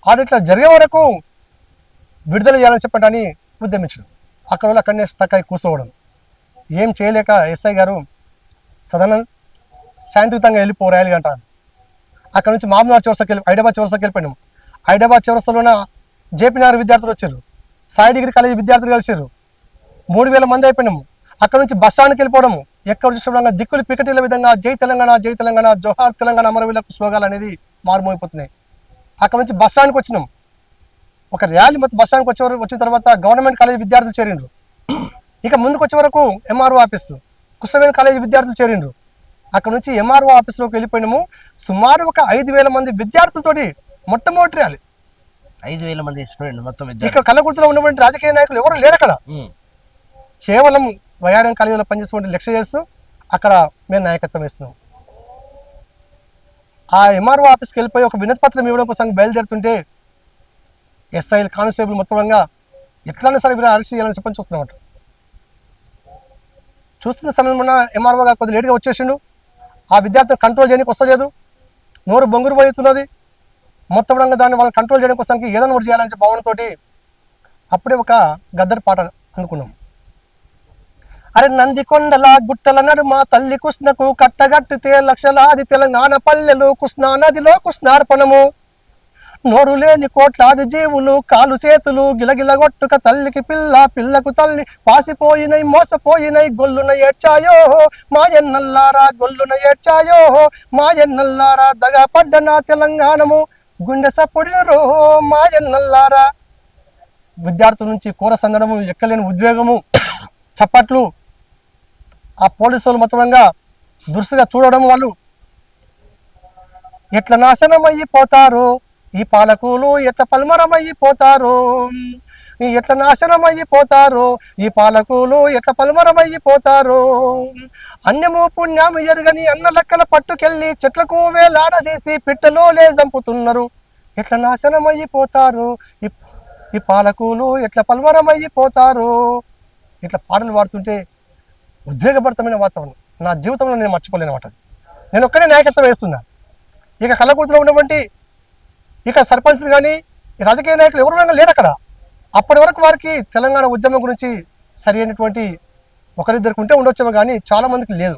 ఆడిట్లా జరిగే వరకు విడుదల చేయాలని చెప్పని ఉద్యమించడం. అక్కడ వాళ్ళు అక్కడనే స్టక్ అయి కూర్చోవడం. ఏం చేయలేక ఎస్ఐ గారు సదనం శాంతియుతంగా వెళ్ళిపోరాయాలి అంటారు. అక్కడ నుంచి మహబూబ్నగర్ చౌరస్తాకి హైదరాబాద్ చౌరస్తాకి వెళ్ళిపోయినాము. హైదరాబాద్ చౌరస్తాలోన జేపీ నగర్ విద్యార్థులు వచ్చారు, సాయి డిగ్రీ కాలేజీ విద్యార్థులు కలిసారు. 3000 మంది అయిపోయినాము. అక్కడ నుంచి బస్ స్టాండ్కి వెళ్ళిపోవడము, ఎక్కడ చూసిన దిక్కులు పికెటీల విధంగా జై తెలంగాణ జోహార్ తెలంగాణ అమరవీరులకు స్లోగాలు అనేది మారుమోగిపోతున్నాయి. అక్కడ నుంచి బస్ స్టాండ్కి వచ్చినాం. ఒక ర్యాలీ మొత్తం బస్ స్టాండ్కి వచ్చిన తర్వాత గవర్నమెంట్ కాలేజ్ విద్యార్థులు చేరిండ్రు. ఇక ముందుకు వచ్చే వరకు ఎంఆర్ఓ ఆఫీసు కృష్ణవేణి కాలేజ్ విద్యార్థులు చేరిండ్రు. అక్కడ నుంచి ఎంఆర్ఓ ఆఫీస్లోకి వెళ్ళిపోయినాము. సుమారు ఒక 5,000 మంది విద్యార్థులతోటి మొట్టమొదటి ర్యాలీ.
5,000 మంది స్టూడెంట్ మొత్తం
ఇక కల్లకుర్తిలో ఉన్నటువంటి రాజకీయ నాయకులు ఎవరు లేరు అక్కడ. కేవలం వైఆర్ఎం కాలేజీలో పనిచేసినటువంటి లెక్చరర్స్ అక్కడ మేము నాయకత్వం ఇస్తున్నాం. ఆ ఎంఆర్ఓ ఆఫీస్కి వెళ్ళిపోయి ఒక వినతి పత్రం ఇవ్వడం కోసం బయలుదేరుతుంటే ఎస్ఐలు కానిస్టేబుల్ మొత్తంగా ఎట్లయినా సరే వీళ్ళు అరెస్ట్ చేయాలని చెప్పని చూస్తున్నామట. చూస్తున్న సమయంలో ఎంఆర్ఓ గారు కొద్దిగా లేట్గా వచ్చేసిండు. ఆ విద్యార్థిని కంట్రోల్ చేయడానికి వస్తలేదు, నోరు బొంగురు పోతున్నది. మొత్తం దాన్ని వాళ్ళని కంట్రోల్ చేయడం కోసం ఏదైనా ఒకటి చేయాలని భావనతో అప్పుడే ఒక గద్దర్ పాట అనుకున్నాం. అరే నందికొండల గుట్టల నడుమ తల్లి కృష్ణకు కట్టగట్టితే లక్షలాది తెలంగాణ పల్లెలు కృష్ణా నదిలో కృష్ణార్పణము. నోరు లేని కోట్లాది జీవులు కాలు చేతులు గిలగిలగొట్టుక తల్లికి పిల్లకు తల్లి పాసిపోయినై మోసపోయినై గొల్లున ఏడ్చాయో మాయన్నల్లారా గొల్లున ఏడ్చాయో మాయన్నల్లారా దగా పడ్డ నా తెలంగాణము గుండె సప్పుడిరో మాయన్నల్లారా. విద్యార్థుల నుంచి కూర సందడము, ఎక్కలేని ఉద్వేగము, చప్పట్లు. ఆ పోలీసు వాళ్ళు మొత్తంగా దురుసుగా చూడడం, వాళ్ళు ఎట్లా నాశనం అయిపోతారు ఈ పాలకులు, ఎట్లా పల్మరమైపోతారు, ఎట్లా నాశనం అయిపోతారు ఈ పాలకులు, ఎట్లా పల్మరమైపోతారు. అన్యము పుణ్యము ఎరగని అన్న లెక్కల పట్టుకెళ్ళి చెట్లకు వేలాడదీసి పిట్టలో చంపుతున్నారు. ఎట్లా నాశనం అయిపోతారు ఈ పాలకులు, ఎట్లా పల్మరమైపోతారు. ఇట్లా పాటలు పాడుతుంటే ఉద్వేగభరితమైన వాతావరణం నా జీవితంలో నేను మర్చిపోలేని మాట. నేను ఒక్కడే నాయకత్వం వేస్తున్నా. ఇక కల్లకుర్తిలో ఉన్నటువంటి ఇక సర్పంచ్లు కానీ రాజకీయ నాయకులు ఎవరు లేరు అక్కడ. అప్పటి వరకు వారికి తెలంగాణ ఉద్యమం గురించి సరి అయినటువంటి ఒకరిద్దరికి ఉండొచ్చేమో కానీ చాలా మందికి లేదు.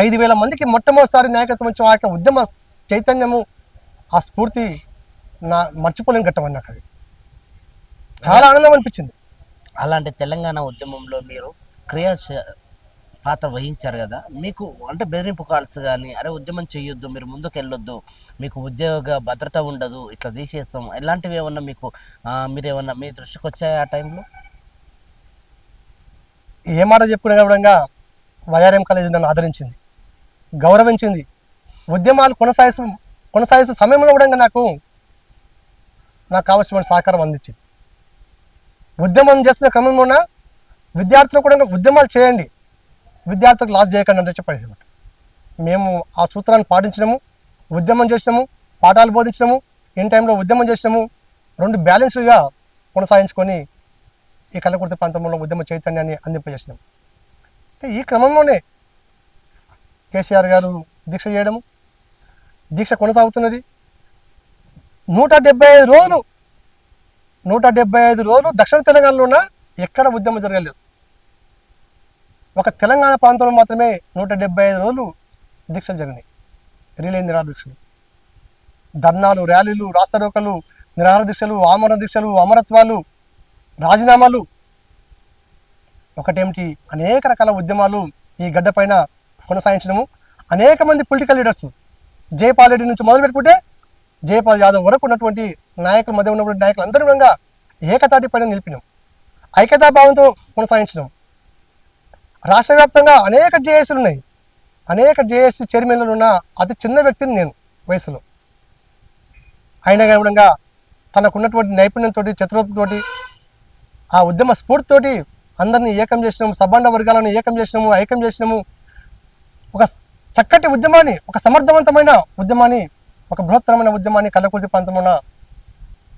5,000 మందికి మొట్టమొదటిసారి నాయకత్వం వచ్చే ఆ యొక్క ఉద్యమ చైతన్యము, ఆ స్ఫూర్తి నా మర్చిపోలేని ఘట్టం అన్నాక అది చాలా ఆనందం అనిపించింది.
అలాంటి తెలంగాణ ఉద్యమంలో మీరు క్రియా పాత్ర వహించారు కదా, మీకు అంటే బెదిరింపు కాల్స్ కానీ అరే ఉద్యమం చేయొద్దు, మీరు ముందుకు వెళ్ళొద్దు, మీకు ఉద్యోగ భద్రత ఉండదు, ఇట్లా తీసేస్తాం, ఇలాంటివి ఏమన్నా మీకు మీరు ఏమన్నా మీ దృష్టికి వచ్చాయి ఆ టైంలో?
ఏ మాట చెప్పుకునే విధంగా వైఆర్ఎం కాలేజీ నన్ను ఆదరించింది, గౌరవించింది. ఉద్యమాలు కొనసాగిస్తూ సమయంలో కూడా నాకు కావాల్సిన సహకారం అందించింది. ఉద్యమం చేస్తున్న క్రమంలోన విద్యార్థులు కూడా ఉద్యమాలు చేయండి, విద్యార్థులకు లాస్ చేయకండి అంటే చెప్పేది. మేము ఆ సూత్రాన్ని పాటించినాము, ఉద్యమం చేసినాము, పాఠాలు బోధించినాము, ఇన్ టైంలో ఉద్యమం చేసినాము. 2 బ్యాలెన్స్డ్గా కొనసాగించుకొని ఈ కల్లకుర్తి ప్రాంతంలో ఉద్యమ చైతన్యాన్ని అందింపజేసినాం. ఈ క్రమంలోనే కేసీఆర్ గారు దీక్ష చేయడము, దీక్ష కొనసాగుతున్నది. 175 రోజులు 175 రోజులు దక్షిణ తెలంగాణలోన ఎక్కడ ఉద్యమం జరగలేదు. ఒక తెలంగాణ ప్రాంతంలో మాత్రమే 175 రోజులు దీక్షలు జరిగినాయి. రిలే నిరాహార దీక్షలు, ధర్నాలు, ర్యాలీలు, రాస్తారోకలు, నిరాహార దీక్షలు, ఆమరణ దీక్షలు, అమరత్వాలు, రాజీనామాలు, ఒకటేమిటి అనేక రకాల ఉద్యమాలు ఈ గడ్డ పైన కొనసాగించడము. అనేక మంది పొలిటికల్ లీడర్స్, జయపాల్ రెడ్డి నుంచి మొదలు పెట్టుకుంటే జయపాల్ యాదవ్ వరకు ఉన్నటువంటి నాయకుల మధ్య ఉన్నటువంటి నాయకులు అందరూ కూడా ఏకతాటి పైన నిలిపినాం, ఐక్యతాభావంతో కొనసాగించడం. రాష్ట్ర వ్యాప్తంగా అనేక జేఏసీలు ఉన్నాయి. అనేక జేఏసీ చైర్మన్లు ఉన్న అతి చిన్న వ్యక్తిని నేను వయసులో. అయినా కూడా తనకున్నటువంటి నైపుణ్యంతో, చతురతతోటి, ఆ ఉద్యమ స్ఫూర్తితోటి అందరినీ ఏకం చేసినాము, సబ్బండ వర్గాలను ఏకం చేసినాము, ఐక్యం చేసినాము. ఒక చక్కటి ఉద్యమాన్ని, ఒక సమర్థవంతమైన ఉద్యమాన్ని, ఒక బృహత్తరమైన ఉద్యమాన్ని కల్లకుర్తి ప్రాంతంలో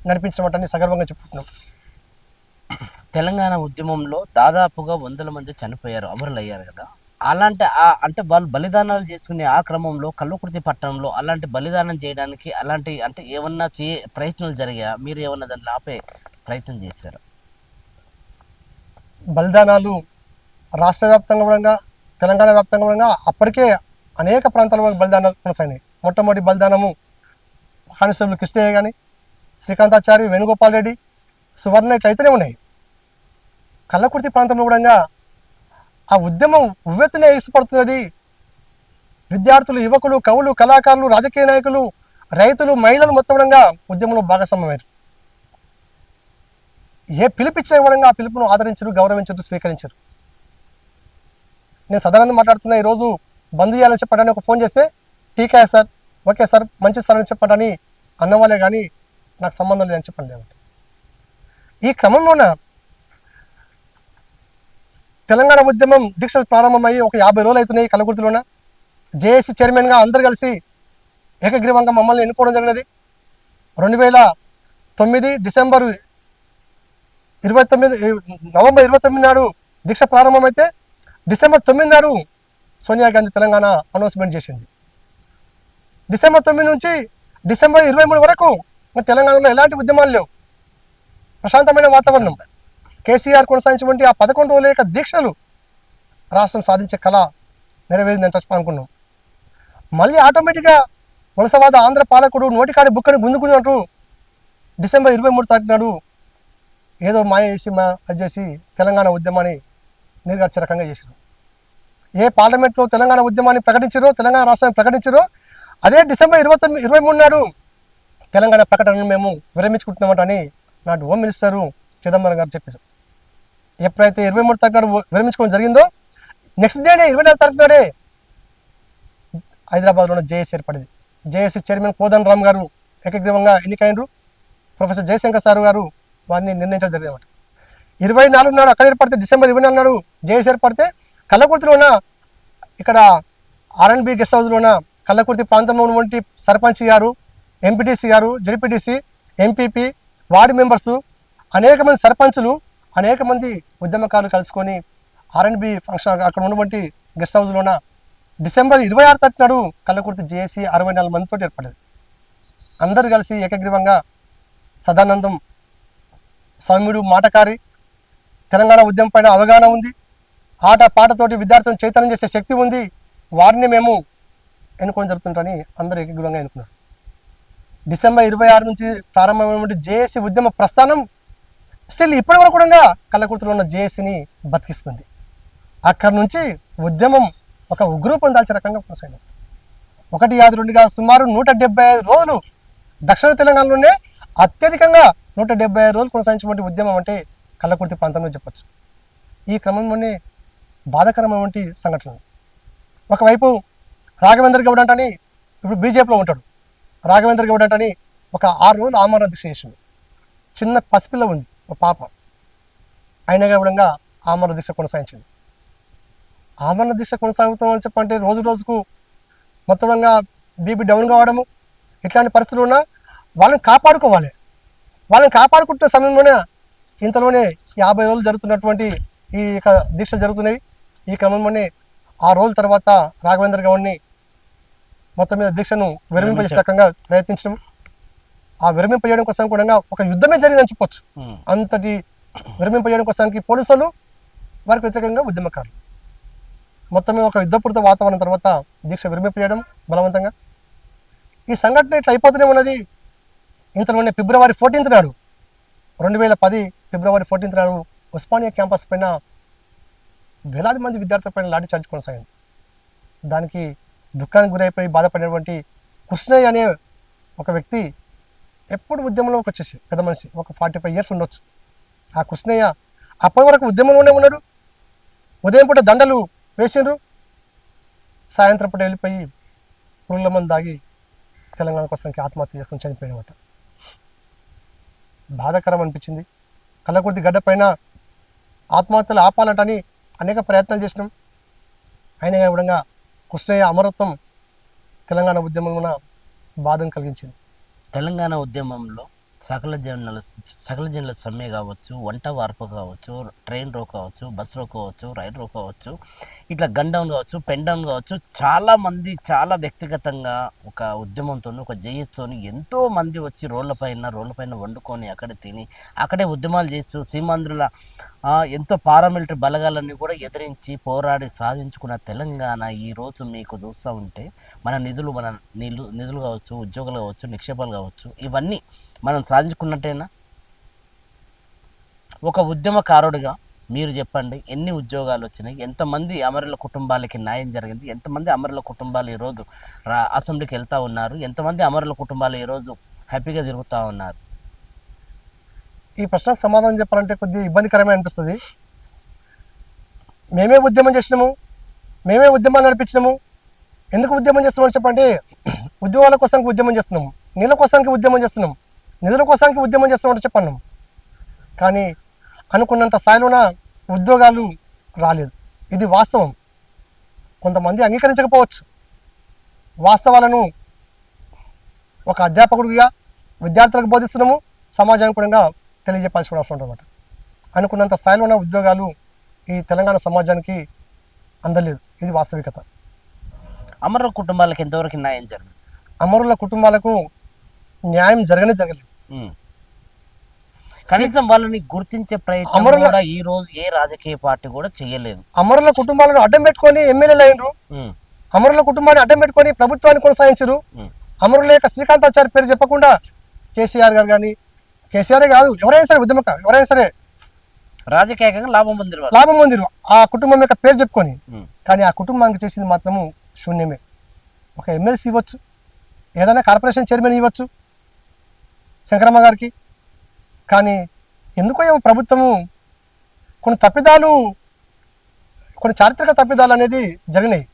నడిపించమంటే సగర్వంగా చెప్పుకుంటున్నాం.
తెలంగాణ ఉద్యమంలో దాదాపుగా 100 మంది చనిపోయారు, అమరులయ్యారు కదా. అలాంటి అంటే వాళ్ళు బలిదానాలు చేసుకునే ఆ క్రమంలో కల్లకుర్తి పట్టణంలో అలాంటి బలిదానం చేయడానికి అలాంటి అంటే ఏమన్నా ప్రయత్నాలు జరిగా? మీరు ఏమన్నా దాన్ని ఆపే ప్రయత్నం చేశారు?
బలిదానాలు రాష్ట్ర వ్యాప్తంగా కూడా, తెలంగాణ వ్యాప్తంగా కూడా అప్పటికే అనేక ప్రాంతాల బలిదానాలు కొనసాగినాయి. మొట్టమొదటి బలిదానము కానిస్టేబుల్ కృష్ణయ్య కానీ, శ్రీకాంతాచారి, వేణుగోపాల్ రెడ్డి, సువర్ణ ఇట్లయితేనే ఉన్నాయి. కల్లకుర్తి ప్రాంతంలో కూడా ఆ ఉద్యమం ఉవ్వెత్తునే ఎగిసిపడుతున్నది. విద్యార్థులు, యువకులు, కవులు, కళాకారులు, రాజకీయ నాయకులు, రైతులు, మహిళలు మొత్తంగా ఉద్యమంలో భాగస్వామ్యమయ్యారు. ఏ పిలిపిచ్చే విధంగా ఆ పిలుపును ఆదరించరు, గౌరవించరు, స్వీకరించరు. నేను సదానందం మాట్లాడుతున్నా. ఈరోజు బంద్ చేయాలని చెప్పడానికి ఒక ఫోన్ చేస్తే టీకా సార్, ఓకే సార్, మంచి సార్ అని చెప్పండి అన్నవాళ్ళే కానీ నాకు సంబంధం లేదని చెప్పండి. ఈ క్రమంలోన తెలంగాణ ఉద్యమం దీక్షలు ప్రారంభమయ్యి ఒక 50 రోజులు అవుతున్నాయి. కలకుర్తిలోన జేఏసీ చైర్మన్గా అందరు కలిసి ఏకగ్రీవంగా మమ్మల్ని ఎన్నుకోవడం జరిగినది. 2009 డిసెంబర్ 29 నవంబర్ 29 నాడు దీక్ష ప్రారంభమైతే డిసెంబర్ 9 నాడు సోనియా గాంధీ తెలంగాణ అనౌన్స్మెంట్ చేసింది. డిసెంబర్ 9 నుంచి డిసెంబర్ 23 వరకు తెలంగాణలో ఎలాంటి ఉద్యమాలు లేవు, ప్రశాంతమైన వాతావరణం. కేసీఆర్ కొనసాగించినటువంటి ఆ 11 రోజుల యొక్క దీక్షలు రాష్ట్రం సాధించే కళ నెరవేరిందని అనుకున్నాం. మళ్ళీ ఆటోమేటిక్గా వలసవాద ఆంధ్ర పాలకుడు నోటికాడి బుక్కని గుంజుకున్నట్టు డిసెంబర్ 23 తారీఖు నాడు ఏదో మాయ చేసి అది చేసి తెలంగాణ ఉద్యమాన్ని నీరుగార్చే రకంగా చేశారు. ఏ పార్లమెంట్లో తెలంగాణ ఉద్యమాన్ని ప్రకటించారో, తెలంగాణ రాష్ట్రాన్ని ప్రకటించారో, అదే డిసెంబర్ 23 నాడు తెలంగాణ ప్రకటనను మేము విరమించుకుంటున్నామని నాటి హోమ్ మినిస్టరు చిదంబరం గారు చెప్పారు. ఎప్పుడైతే 23 తారీఖు నాడు విరమించుకోవడం జరిగిందో నెక్స్ట్ డేనే 24 తారీఖు నాడే హైదరాబాద్లో జేఏసీ ఏర్పడింది. జేఏసీ చైర్మన్ కోదండ రామ్ గారు ఏకగ్రీవంగా ఎన్నికైనరు. ప్రొఫెసర్ జయశంకర్ సార్ గారు వారిని నిర్ణయించడం జరిగిందన్నమాట. 24 నాడు అక్కడ ఏర్పడితే, డిసెంబర్ 24 నాడు జేఏసీ ఏర్పడితే కల్లకుర్తిలోన ఇక్కడ R&B గెస్ట్ హౌస్లోన కల్లకుర్తి ప్రాంతంలో ఉన్నటువంటి సర్పంచ్ గారు, ఎంపీటీసీ గారు, జడ్పీటీసీ, ఎంపీపీ, వార్డు మెంబర్సు, అనేక మంది సర్పంచులు, అనేక మంది ఉద్యమకారులు కలుసుకొని R&B ఫంక్షన్ అక్కడ ఉన్నటువంటి గెస్ట్ హౌస్లోన డిసెంబర్ 26 తారీఖు నాడు కల్లకుర్తి జేఏసీ 64 మందితో ఏర్పడేది. అందరూ కలిసి ఏకగ్రీవంగా సదానందం సౌమ్యుడు, మాటకారి, తెలంగాణ ఉద్యమం పైన అవగాహన ఉంది, ఆట పాటతోటి విద్యార్థులను చైతన్యం చేసే శక్తి ఉంది, వారిని మేము ఎన్నుకోవడం జరుగుతుంటారని అందరూ ఏకగ్రీవంగా ఎన్నుకున్నారు. డిసెంబర్ 26 నుంచి ప్రారంభమైన జేఏసీ ఉద్యమ ప్రస్థానం స్టిల్ ఇప్పటి వరకు కూడా కల్లకుర్తిలో ఉన్న జేఏసీని బతికిస్తుంది. అక్కడి నుంచి ఉద్యమం ఒక ఉగ్రరూపం దాల్చే రకంగా కొనసాగింది. 1 కాదు 2 కాదు, సుమారు 175 రోజులు దక్షిణ తెలంగాణలోనే అత్యధికంగా 175 రోజులు కొనసాగించినటువంటి ఉద్యమం అంటే కల్లకుర్తి ప్రాంతంలో చెప్పచ్చు. ఈ క్రమంలోనే బాధాకరమైనటువంటి సంఘటనలు. ఒకవైపు రాఘవేంద్ర గౌడ్ అంటని ఇప్పుడు బీజేపీలో ఉంటాడు. రాఘవేంద్ర గౌడ్ అంటని ఒక 6 రోజులు ఆమరణ దీక్ష చేసిండు. చిన్న పసిపిల్ల ఉంది, ఒక పాప. అయినా కూడా ఆమరణ దీక్ష కొనసాగించింది. ఆమరణ దీక్ష కొనసాగుతామని చెప్పంటే రోజు రోజుకు మొత్తంగా బీపీ డౌన్ కావడము, ఇట్లాంటి పరిస్థితులు ఉన్నా వాళ్ళని కాపాడుకోవాలి. వాళ్ళని కాపాడుకుంటున్న సమయంలోనే ఇంతలోనే 50 రోజులు జరుగుతున్నటువంటి ఈ దీక్ష జరుగుతున్నవి. ఈ క్రమంలోనే 6 రోజుల తర్వాత రాఘవేంద్ర గౌడ్ని మొత్తం మీద దీక్షను విరమింపజేసే రకంగా ప్రయత్నించడం, ఆ విరమింపజేయడం కోసం కూడా ఒక యుద్ధమే జరిగిందని చెప్పొచ్చు. అంతటి విరమింపజేయడం కోసానికి పోలీసులు, వారికి వ్యతిరేకంగా ఉద్యమకారులు, మొత్తం మీద ఒక యుద్ధపూరిత వాతావరణం తర్వాత దీక్ష విరమింపజేయడం బలవంతంగా. ఈ సంఘటన ఇట్లా అయిపోతూనే ఉన్నది. ఇంతలోనే ఫిబ్రవరి 14 నాడు 2010 ఫిబ్రవరి 14 నాడు ఉస్మానియా క్యాంపస్ పైన వేలాది మంది విద్యార్థుల పైన లాఠీ చార్జ్ కొనసాగింది. దానికి దుఃఖానికి గురైపోయి బాధపడినటువంటి కృష్ణయ్య అనే ఒక వ్యక్తి ఎప్పుడు ఉద్యమంలోకి వచ్చేసి పెద్ద మనిషి, ఒక 45 years ఉండొచ్చు. ఆ కృష్ణయ్య అప్పటి వరకు ఉద్యమంలోనే ఉన్నాడు. ఉదయం పూట దండలు వేసిండ్రు, సాయంత్రం పూట వెళ్ళిపోయి పురుగుల మంది దాగి తెలంగాణ కోసానికి ఆత్మహత్య చేసుకొని చనిపోయినమాట. బాధాకరం అనిపించింది. కల్లకుర్తి గడ్డ పైన ఆత్మహత్యలు ఆపాలంటని అనేక ప్రయత్నాలు చేసినాం. అయినా కూడా కృష్ణయ్య అమరత్వం తెలంగాణ ఉద్యమంలో బాధను కలిగించింది.
తెలంగాణ ఉద్యమంలో సకల జనుల సమ్మె కావచ్చు, వంట వార్పు కావచ్చు, ట్రైన్ రో కావచ్చు, బస్ రో కావచ్చు, రైలు రో కావచ్చు, ఇట్లా గన్ డౌన్ కావచ్చు, పెన్ డౌన్ కావచ్చు, చాలామంది చాలా వ్యక్తిగతంగా ఒక ఉద్యమంతో, ఒక జేఏసీతో ఎంతో మంది వచ్చి రోడ్లపైన వండుకొని అక్కడే తిని అక్కడే ఉద్యమాలు చేస్తూ సీమాంధ్రుల ఎంతో పారామిలిటరీ బలగాలన్నీ కూడా ఎదిరించి పోరాడి సాధించుకున్న తెలంగాణ ఈరోజు మీకు చూస్తూ ఉంటే మన నిధులు కావచ్చు, ఉద్యోగాలు కావచ్చు, నిక్షేపాలు కావచ్చు, ఇవన్నీ మనం సాధించుకున్నట్టేనా? ఒక ఉద్యమకారుడిగా మీరు చెప్పండి, ఎన్ని ఉద్యోగాలు వచ్చినాయి, ఎంతమంది అమరుల కుటుంబాలకి న్యాయం జరిగింది, ఎంతమంది అమరుల కుటుంబాలు ఈరోజు అసెంబ్లీకి వెళ్తూ ఉన్నారు, ఎంతమంది అమరుల కుటుంబాలు ఈరోజు హ్యాపీగా తిరుగుతూ ఉన్నారు?
ఈ ప్రశ్నకు సమాధానం చెప్పాలంటే కొద్దిగా ఇబ్బందికరమే అనిపిస్తుంది. మేమే ఉద్యమం చేసినాము, మేమే ఉద్యమాలు నడిపించినాము. ఎందుకు ఉద్యమం చేస్తున్నామని చెప్పండి. ఉద్యోగాల కోసానికి ఉద్యమం చేస్తున్నాము, నీళ్ళ కోసానికి ఉద్యమం చేస్తున్నాం, నిధుల కోసానికి ఉద్యమం చేస్తున్నామంటే చెప్పన్నాం. కానీ అనుకున్నంత స్థాయిలోన ఉద్యోగాలు రాలేదు. ఇది వాస్తవం. కొంతమంది అంగీకరించకపోవచ్చు. వాస్తవాలను ఒక అధ్యాపకుడిగా విద్యార్థులకు బోధిస్తున్నాము, సమాజానికి కూడా తెలియజెప్పాల్సిన అవసరం ఉందన్నమాట. అనుకున్నంత స్థాయిలోన ఉద్యోగాలు ఈ తెలంగాణ సమాజానికి అందలేదు. ఇది వాస్తవికత.
అమరుల కుటుంబాలకు ఎంతవరకు న్యాయం జరిగింది?
అమరుల కుటుంబాలకు న్యాయం జరగలేదు.
కనీసం వాళ్ళని గుర్తించే ప్రయత్నం కూడా ఈ రోజు ఏ రాజకీయ పార్టీ కూడా చేయలేదు.
అమరుల కుటుంబాలను అడ్డం పెట్టుకొని ఎమ్మెల్యేలు అయినరు, అమరుల కుటుంబాన్ని అడ్డం పెట్టుకొని ప్రభుత్వాన్ని కొనసాగించరు. అమరుల యొక్క శ్రీకాంతాచారి పేరు చెప్పకుండా కేసీఆర్ గారు కానీ, కేసీఆర్ కాదు ఎవరైనా సరే ఉద్యమకారు ఎవరైనా సరే
రాజకీయంగా లాభం
పొందిరు ఆ కుటుంబం యొక్క పేరు చెప్పుకొని. కానీ ఆ కుటుంబానికి చేసింది మాత్రము శూన్యమే. ఒక ఎమ్మెల్సీ ఇవ్వచ్చు, ఏదైనా కార్పొరేషన్ చైర్మన్ ఇవ్వచ్చు శంకరమ్మ గారికి. కానీ ఎందుకో ఏమో ప్రభుత్వము కొన్ని తప్పిదాలు, కొన్ని చారిత్రక తప్పిదాలు అనేది జరిగినాయి.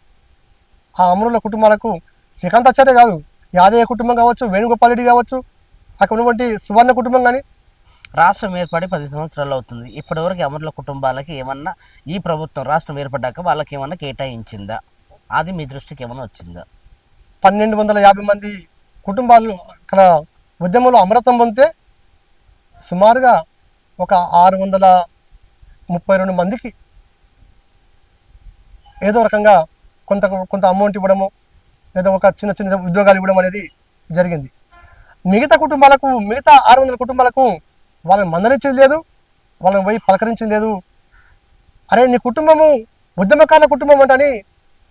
ఆ అమరుల కుటుంబాలకు శ్రీకాంతాచార్య కాదు, యాదయ్య కుటుంబం కావచ్చు, వేణుగోపాల్ రెడ్డి కావచ్చు, అక్కడ ఉన్నటువంటి సువర్ణ కుటుంబం కానీ.
రాష్ట్రం ఏర్పడి 10 సంవత్సరాలు అవుతుంది. ఇప్పటివరకు అమరుల కుటుంబాలకి ఏమన్నా ఈ ప్రభుత్వం రాష్ట్రం ఏర్పడ్డాక వాళ్ళకి ఏమన్నా కేటాయించిందా? అది మీ దృష్టికి ఏమన్నా వచ్చిందా?
1250 మంది కుటుంబాలు అక్కడ ఉద్యమంలో అమరత్వం పొందితే సుమారుగా ఒక 632 మందికి ఏదో రకంగా కొంత అమౌంట్ ఇవ్వడము, లేదా ఒక చిన్న చిన్న ఉద్యోగాలు ఇవ్వడం అనేది జరిగింది. మిగతా 600 కుటుంబాలకు వాళ్ళని మందలించేది లేదు, వాళ్ళని పోయి పలకరించేది లేదు. అరే నీ కుటుంబము ఉద్యమకారుల కుటుంబం అంటని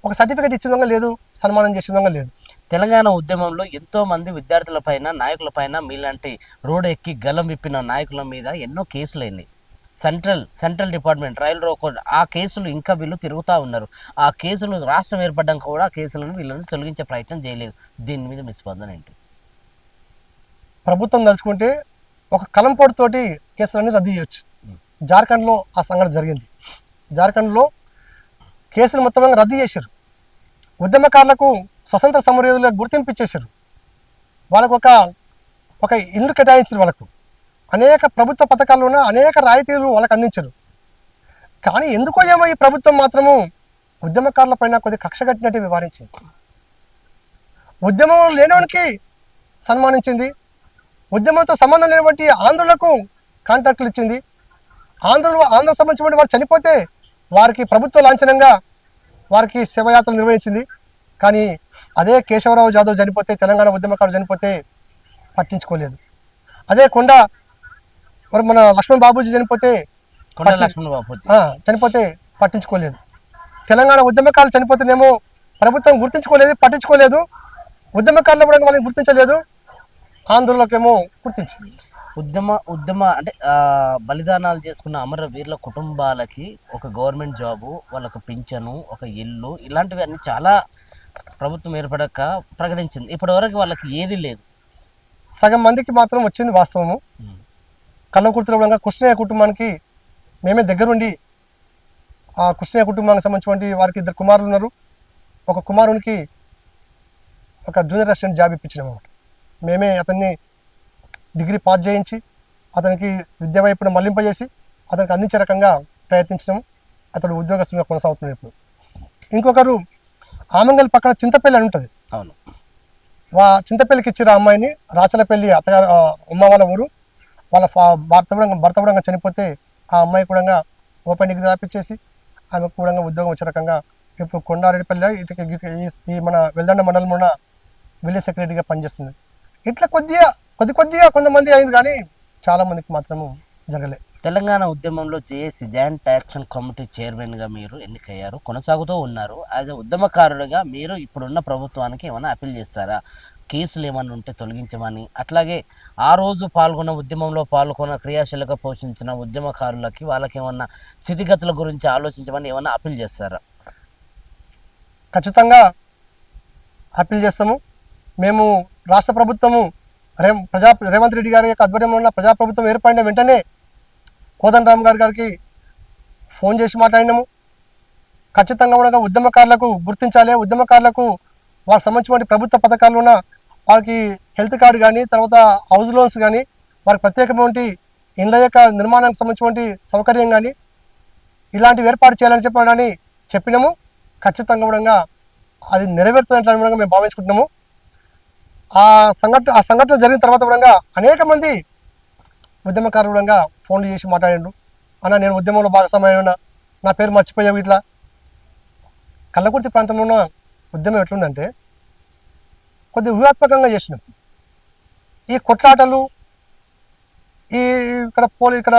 ఒక సర్టిఫికేట్ ఇచ్చే విధంగా లేదు, సన్మానం చేసే విధంగా లేదు.
తెలంగాణ ఉద్యమంలో ఎంతో మంది విద్యార్థులపైన, నాయకులపైన, మీలాంటి రోడ్ ఎక్కి గలం విప్పిన నాయకుల మీద ఎన్నో కేసులు అయినాయి. సెంట్రల్ డిపార్ట్మెంట్, రైల్ రోకో ఆ కేసులు ఇంకా వీళ్ళు తిరుగుతూ ఉన్నారు. ఆ కేసులు రాష్ట్రం ఏర్పడ్డాక కూడా ఆ కేసులను వీళ్ళని తొలగించే ప్రయత్నం చేయలేదు. దీని మీద మీ స్పందన ఏంటి?
ప్రభుత్వం తలుచుకుంటే ఒక కలంపోటుతోటి కేసులన్నీ రద్దు చేయొచ్చు. జార్ఖండ్లో ఆ సంఘటన జరిగింది. జార్ఖండ్లో కేసులు మొత్తం రద్దు చేశారు. ఉద్యమకారులకు స్వతంత్ర సమరయోధులకు గుర్తింపు ఇచ్చేశారు. వాళ్ళకు ఒక ఇల్లు కేటాయించారు. వాళ్ళకు అనేక ప్రభుత్వ పథకాల్లోనే అనేక రాయితీలు వాళ్ళకి అందించారు. కానీ ఎందుకో ఏమో ఈ ప్రభుత్వం మాత్రము ఉద్యమకారుల పైన కొద్ది కక్ష కట్టినట్టు వ్యవహరించింది. ఉద్యమం లేనివానికి సన్మానించింది, ఉద్యమంతో సంబంధం లేనటువంటి ఆంధ్రులకు కాంట్రాక్టులు ఇచ్చింది. ఆంధ్ర సంబంధించిన వాళ్ళు చనిపోతే వారికి ప్రభుత్వ లాంఛనంగా వారికి శవయాత్రలు నిర్వహించింది. కానీ అదే కేశవరావు జాదవ్ చనిపోతే, తెలంగాణ ఉద్యమకారుడు చనిపోతే పట్టించుకోలేదు. అదే మన లక్ష్మణ్ బాబూజీ చనిపోతే పట్టించుకోలేదు. తెలంగాణ ఉద్యమకారులు చనిపోతేనేమో ప్రభుత్వం గుర్తించుకోలేదు, పట్టించుకోలేదు. ఉద్యమకారులు కూడా వాళ్ళని గుర్తించలేదు, ఆంధ్రులకేమో గుర్తించింది.
ఉద్యమ అంటే బలిదానాలు చేసుకున్న అమరవీరుల కుటుంబాలకి ఒక గవర్నమెంట్ జాబు, వాళ్ళకు పింఛను, ఒక ఇల్లు, ఇలాంటివి అన్ని చాలా ప్రభుత్వం ఏర్పడక ప్రకటించింది. ఇప్పటివరకు వాళ్ళకి ఏది లేదు.
సగం మందికి మాత్రం వచ్చింది వాస్తవము. కల్లకుర్తిలో కూడా కృష్ణయ్య కుటుంబానికి మేమే దగ్గరుండి ఆ కృష్ణయ్య కుటుంబానికి సంబంధించినటువంటి వారికి 2 కుమారులు ఉన్నారు. ఒక కుమారునికి ఒక జూనియర్ అసిస్టెంట్ జాబ్ ఇప్పించినాము. మేమే అతన్ని డిగ్రీ పాస్ చేయించి అతనికి విద్యా వైపున మళ్లింపజేసి అతనికి అందించే రకంగా ప్రయత్నించినాము. అతడు ఉద్యోగస్తులుగా కొనసాగుతున్నాడు. ఇప్పుడు ఇంకొకరు ఆమంగల్ పక్కన చింతపల్లి అని ఉంటుంది.
అవును,
చింతపల్లికి ఇచ్చిన అమ్మాయిని రాచలపల్లి అత్తగారు అమ్మ వాళ్ళ ఊరు, వాళ్ళ భర్త కూడా చనిపోతే ఆ అమ్మాయి కూడా ఓపెన్ డిగ్రీ రాపించేసి ఆమెకు కూడా ఉద్యోగం వచ్చే రకంగా ఇప్పుడు కొండారెడ్డిపల్లి ఈ మన వెల్దండ మండలంలో ఉన్న విలేజ్ సెక్రటరీగా పనిచేస్తుంది. ఇట్లా కొద్దిగా కొంతమంది అయింది, కానీ చాలా మందికి మాత్రము జరగలేదు.
తెలంగాణ ఉద్యమంలో జేఏసీ జాయింట్ యాక్షన్ కమిటీ చైర్మన్గా మీరు ఎన్నికయ్యారు, కొనసాగుతూ ఉన్నారు. యాజ్ ఎ ఉద్యమకారుడిగా మీరు ఇప్పుడున్న ప్రభుత్వానికి ఏమైనా అప్పీల్ చేస్తారా? కేసులు ఏమన్నా ఉంటే తొలగించమని, అట్లాగే ఆ రోజు పాల్గొన్న ఉద్యమంలో పాల్గొన్న క్రియాశీలక పోషించిన ఉద్యమకారులకి వాళ్ళకి ఏమన్నా స్థితిగతుల గురించి ఆలోచించమని ఏమన్నా అప్పీల్ చేస్తారా?
ఖచ్చితంగా అప్పీల్ చేస్తాము. మేము రాష్ట్ర ప్రభుత్వము రేవంత్ రెడ్డి గారి యొక్క ఆధ్వర్యంలో ఉన్న ప్రజాప్రభుత్వం ఏర్పడిన వెంటనే కోదండరామ్ గారికి ఫోన్ చేసి మాట్లాడినాము. ఖచ్చితంగా కూడా ఉద్యమకారులకు గుర్తించాలి, ఉద్యమకారులకు వాళ్ళకి సంబంధించిన ప్రభుత్వ పథకాలు ఉన్న వాళ్ళకి హెల్త్ కార్డు కానీ, తర్వాత హౌస్ లోన్స్ కానీ, వారికి ప్రత్యేకమైన ఇండ్ల యొక్క నిర్మాణానికి సంబంధించిన సౌకర్యం కానీ ఇలాంటివి ఏర్పాటు చేయాలని చెప్పని చెప్పినాము. ఖచ్చితంగా కూడా అది నెరవేరుతుందని కూడా మేము భావించుకుంటున్నాము. ఆ సంఘటన జరిగిన తర్వాత కూడా అనేక మంది ఉద్యమకారులు కూడా ఫోన్లు చేసి మాట్లాడిండు. అన్న నేను ఉద్యమంలో భాగస్వామ్యం ఉన్నా, నా పేరు మర్చిపోయావు. ఇట్లా కల్లకుర్తి ప్రాంతంలో ఉన్న ఉద్యమం ఎట్లుందంటే కొద్దిగా వ్యూహాత్మకంగా చేసినాం. ఈ కొట్లాటలు ఇక్కడ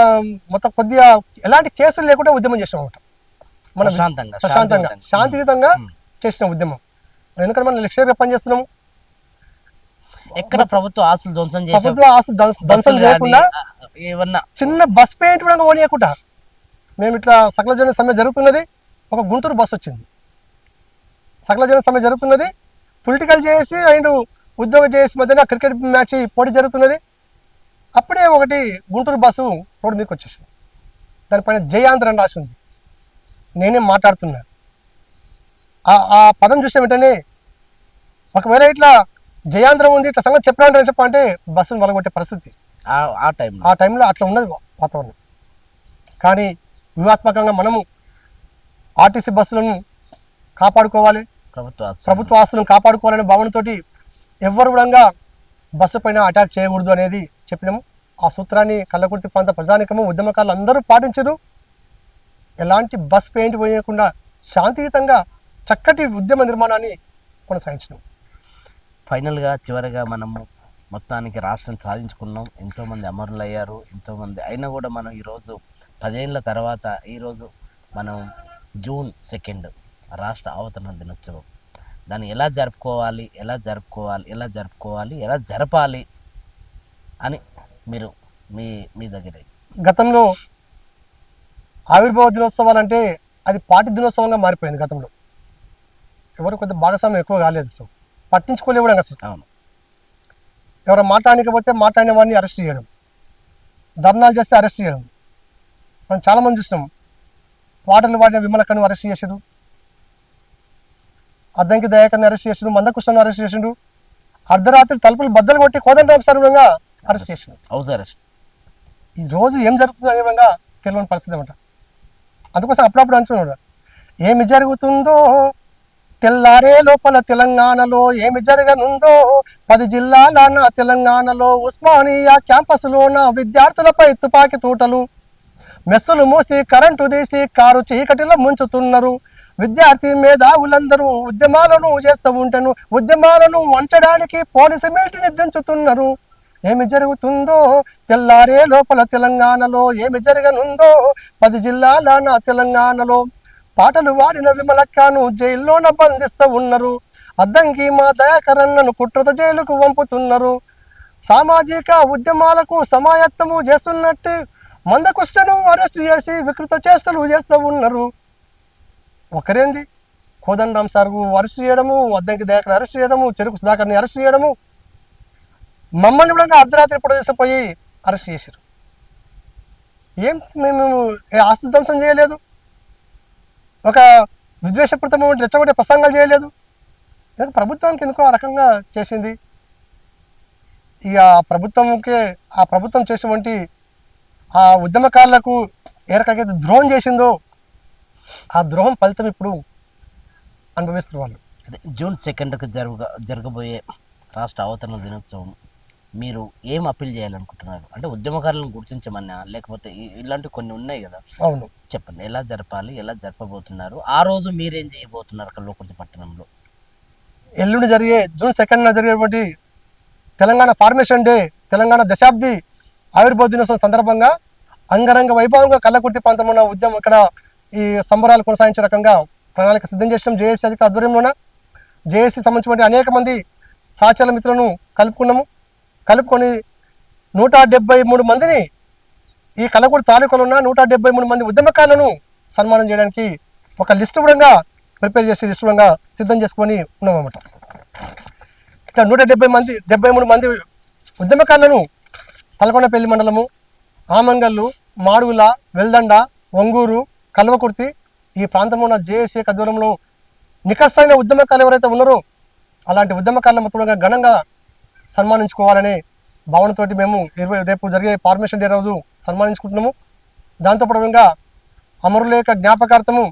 మొత్తం కొద్దిగా ఎలాంటి కేసులు లేకుండా ఉద్యమం చేసినాం అనమాట. మనం ప్రశాంతంగా శాంతియుతంగా చేసిన ఉద్యమం. ఎందుకంటే మనం లక్ష్యంగా పనిచేస్తున్నాము.
ఎక్కడ ప్రభుత్వ ఆస్తులు
ధ్వంసం చేయకుండా ఏమన్నా చిన్న బస్ పెయింట్ కూడా ఓనియకుండా మేము ఇట్లా సకల జన సమ్మె జరుగుతున్నది. ఒక గుంటూరు బస్ వచ్చింది, సకల జన సమ్మె జరుగుతున్నది. పొలిటికల్ చేసి అండ్ ఉద్యోగ చేసి మధ్యన క్రికెట్ మ్యాచ్ పోటీ జరుగుతున్నది. అప్పుడే ఒకటి గుంటూరు బస్సు రోడ్డు మీకు వచ్చేసింది. దానిపైన జయాంధ్ర అని రాసి ఉంది. నేనే మాట్లాడుతున్నా. ఆ పదం చూసిన వెంటనే ఒకవేళ ఇట్లా జయాంధ్రం ఉంది ఇట్లా సంగతి చెప్పాలంటే బస్సును వలగొట్టే పరిస్థితి ఆ టైంలో అట్లా ఉన్నది వాతావరణం. కానీ వ్యూహాత్మకంగా మనము ఆర్టీసీ బస్సులను కాపాడుకోవాలి, ప్రభుత్వ ఆస్తులను కాపాడుకోవాలనే భావనతోటి ఎవరు కూడా బస్సు పైన అటాక్ చేయకూడదు అనేది చెప్పినాము. ఆ సూత్రాన్ని కల్లకుర్తి ప్రాంత ప్రజానికము ఉద్యమకారులు అందరూ పాటించారు. ఎలాంటి బస్ పెయింట్ వేయకుండా శాంతియుతంగా చక్కటి ఉద్యమ నిర్మాణాన్ని కొనసాగించినాం.
ఫైనల్గా చివరిగా మనము మొత్తానికి రాష్ట్రం సాధించుకున్నాం. ఎంతోమంది అమరులు అయ్యారు, ఎంతోమంది అయినా కూడా మనం ఈరోజు 10 ఏళ్ళ తర్వాత ఈరోజు మనం జూన్ 2 రాష్ట్ర అవతరణ దినోత్సవం. దాన్ని ఎలా జరపాలి అని మీరు మీ దగ్గర
గతంలో ఆవిర్భావ దినోత్సవాలు అంటే అది పార్టీ దినోత్సవంగా మారిపోయింది. గతంలో ఎవరు కొద్దిగా భాగస్వామ్యం ఎక్కువ కాలేదు, సో పట్టించుకోలేవు అసలు.
అవును,
ఎవరు మాట్లాడకపోతే మాట్లాడిన వాడిని అరెస్ట్ చేయడం, ధర్నాలు చేస్తే అరెస్ట్ చేయడం. మనం చాలామంది చూసినాం. పాటలు పాడిన విమలక్కను అరెస్ట్ చేసాడు, అద్దంకి దయాకర్ని అరెస్ట్ చేసాడు, మందకృష్ణను అరెస్ట్ చేసిండు, అర్ధరాత్రి తలుపులు బద్దలు కొట్టి కోదండరామ్ సార్ విధంగా అరెస్ట్ చేసిండు. ఈ రోజు ఏం జరుగుతుందో అనే విధంగా తెలియని పరిస్థితి అనమాట. అందుకోసం అప్పుడప్పుడు అంటున్నాడు, ఏమి జరుగుతుందో తెల్లారే లోపల తెలంగాణలో, ఏమి జరగనుందో 10 జిల్లాల నా తెలంగాణలో. ఉస్మానియా క్యాంపస్లోన విద్యార్థులపై తుపాకీ తూటలు, మెస్సులు మూసి కరెంటు తీసి కారు చీకటిలో ముంచుతున్నారు. విద్యార్థి మేధావులందరూ ఉద్యమాలను చేస్తూ ఉంటేను ఉద్యమాలను వంచడానికి పోలీసు మిలిటరీని దించుతున్నారు. ఏమి జరుగుతుందో తెల్లారే లోపల తెలంగాణలో, ఏమి జరగనుందో 10 జిల్లాల నా తెలంగాణలో. పాటలు వాడిన విమలక్కను జైల్లోన బంధిస్తూ ఉన్నారు. అద్దంకి మా దయాకరన్నను కుట్రత జైలుకు పంపుతున్నారు. సామాజిక ఉద్యమాలకు సమాయత్తము చేస్తున్నట్టు మందకృష్ణను అరెస్ట్ చేసి వికృత చేష్టలు చేస్తూ ఉన్నారు. ఒకరేంది కోదండరామ్ సార్కు అరెస్ట్ చేయడము, అద్దంకి దయాకర్ అరెస్ట్ చేయడము, చెరుకు సుధాకర్ని అరెస్ట్ చేయడము, మమ్మల్ని కూడా అర్ధరాత్రి ఇప్పుడు తీసుకుపోయి అరెస్ట్ చేశారు. ఏం మేము ఆస్తులు ధ్వంసం చేయలేదు, ఒక విద్వేషపూరితమైన రెచ్చగొట్టే ప్రసంగాలు చేయలేదు. ప్రభుత్వానికి ఎందుకో ఆ రకంగా చేసింది. ఇక ఆ ప్రభుత్వం చేసేటువంటి ఆ ఉద్యమకారులకు ఏ రకంగా ద్రోహం చేసిందో ఆ ద్రోహం ఫలితం ఇప్పుడు అనుభవిస్తున్నారు వాళ్ళు.
అదే జూన్ 2కు జరగబోయే రాష్ట్ర అవతరణ దినోత్సవం మీరు ఏం అప్పీల్ చేయాలనుకుంటున్నారు? అంటే ఉద్యమకారులను గుర్తించమన్నా, లేకపోతే ఇలాంటి కొన్ని ఉన్నాయి కదా,
అవును
చెప్పండి. ఎలా జరపాలి, ఎలా జరపబోతున్నారు? ఆ రోజు మీరేం చేయబోతున్నారు కల్లకుర్తి పట్టణంలో?
ఎల్లుండి జరిగే జూన్ 2న జరిగేటువంటి తెలంగాణ ఫార్మేషన్ డే, తెలంగాణ దశాబ్ది ఆవిర్భావ దినోత్సవం సందర్భంగా అంగరంగ వైభవంగా కల్లకుర్తి ప్రాంతంలో ఉద్యమం ఇక్కడ ఈ సంబరాలు కొనసాగించే రకంగా ప్రణాళిక సిద్ధం చేసిన జేఏసీ అధికార ఆధ్వర్యంలోన జేఏసీ సంబంధించిన అనేక మంది సహచర మిత్రులను కలుపుకొని 173 మందిని ఈ కలకూరు తాలూకాలో ఉన్న 173 మంది ఉద్యమకారులను సన్మానం చేయడానికి ఒక లిస్టు కూడా ప్రిపేర్ చేసి లిస్టు కూడా సిద్ధం చేసుకొని ఉన్నామన్నమాట. ఇక్కడ 73 మంది ఉద్యమకారులను పల్కొండపల్లి మండలము, ఆమంగల్లు, మాడుగుల, వెల్దండ, ఒంగూరు, కల్వకుర్తి ఈ ప్రాంతంలో ఉన్న జేఏసీ ఆధ్వర్యంలో నికస్తైన ఉద్యమకారులు ఎవరైతే ఉన్నారో అలాంటి ఉద్యమకారుల మొత్తంగా ఘనంగా సన్మానించుకోవాలనే భావనతోటి మేము రేపు జరిగే ఫార్మేషన్ డే రోజు సన్మానించుకుంటున్నాము. దాంతోపాటుగా అమరుల యొక్క జ్ఞాపకార్థము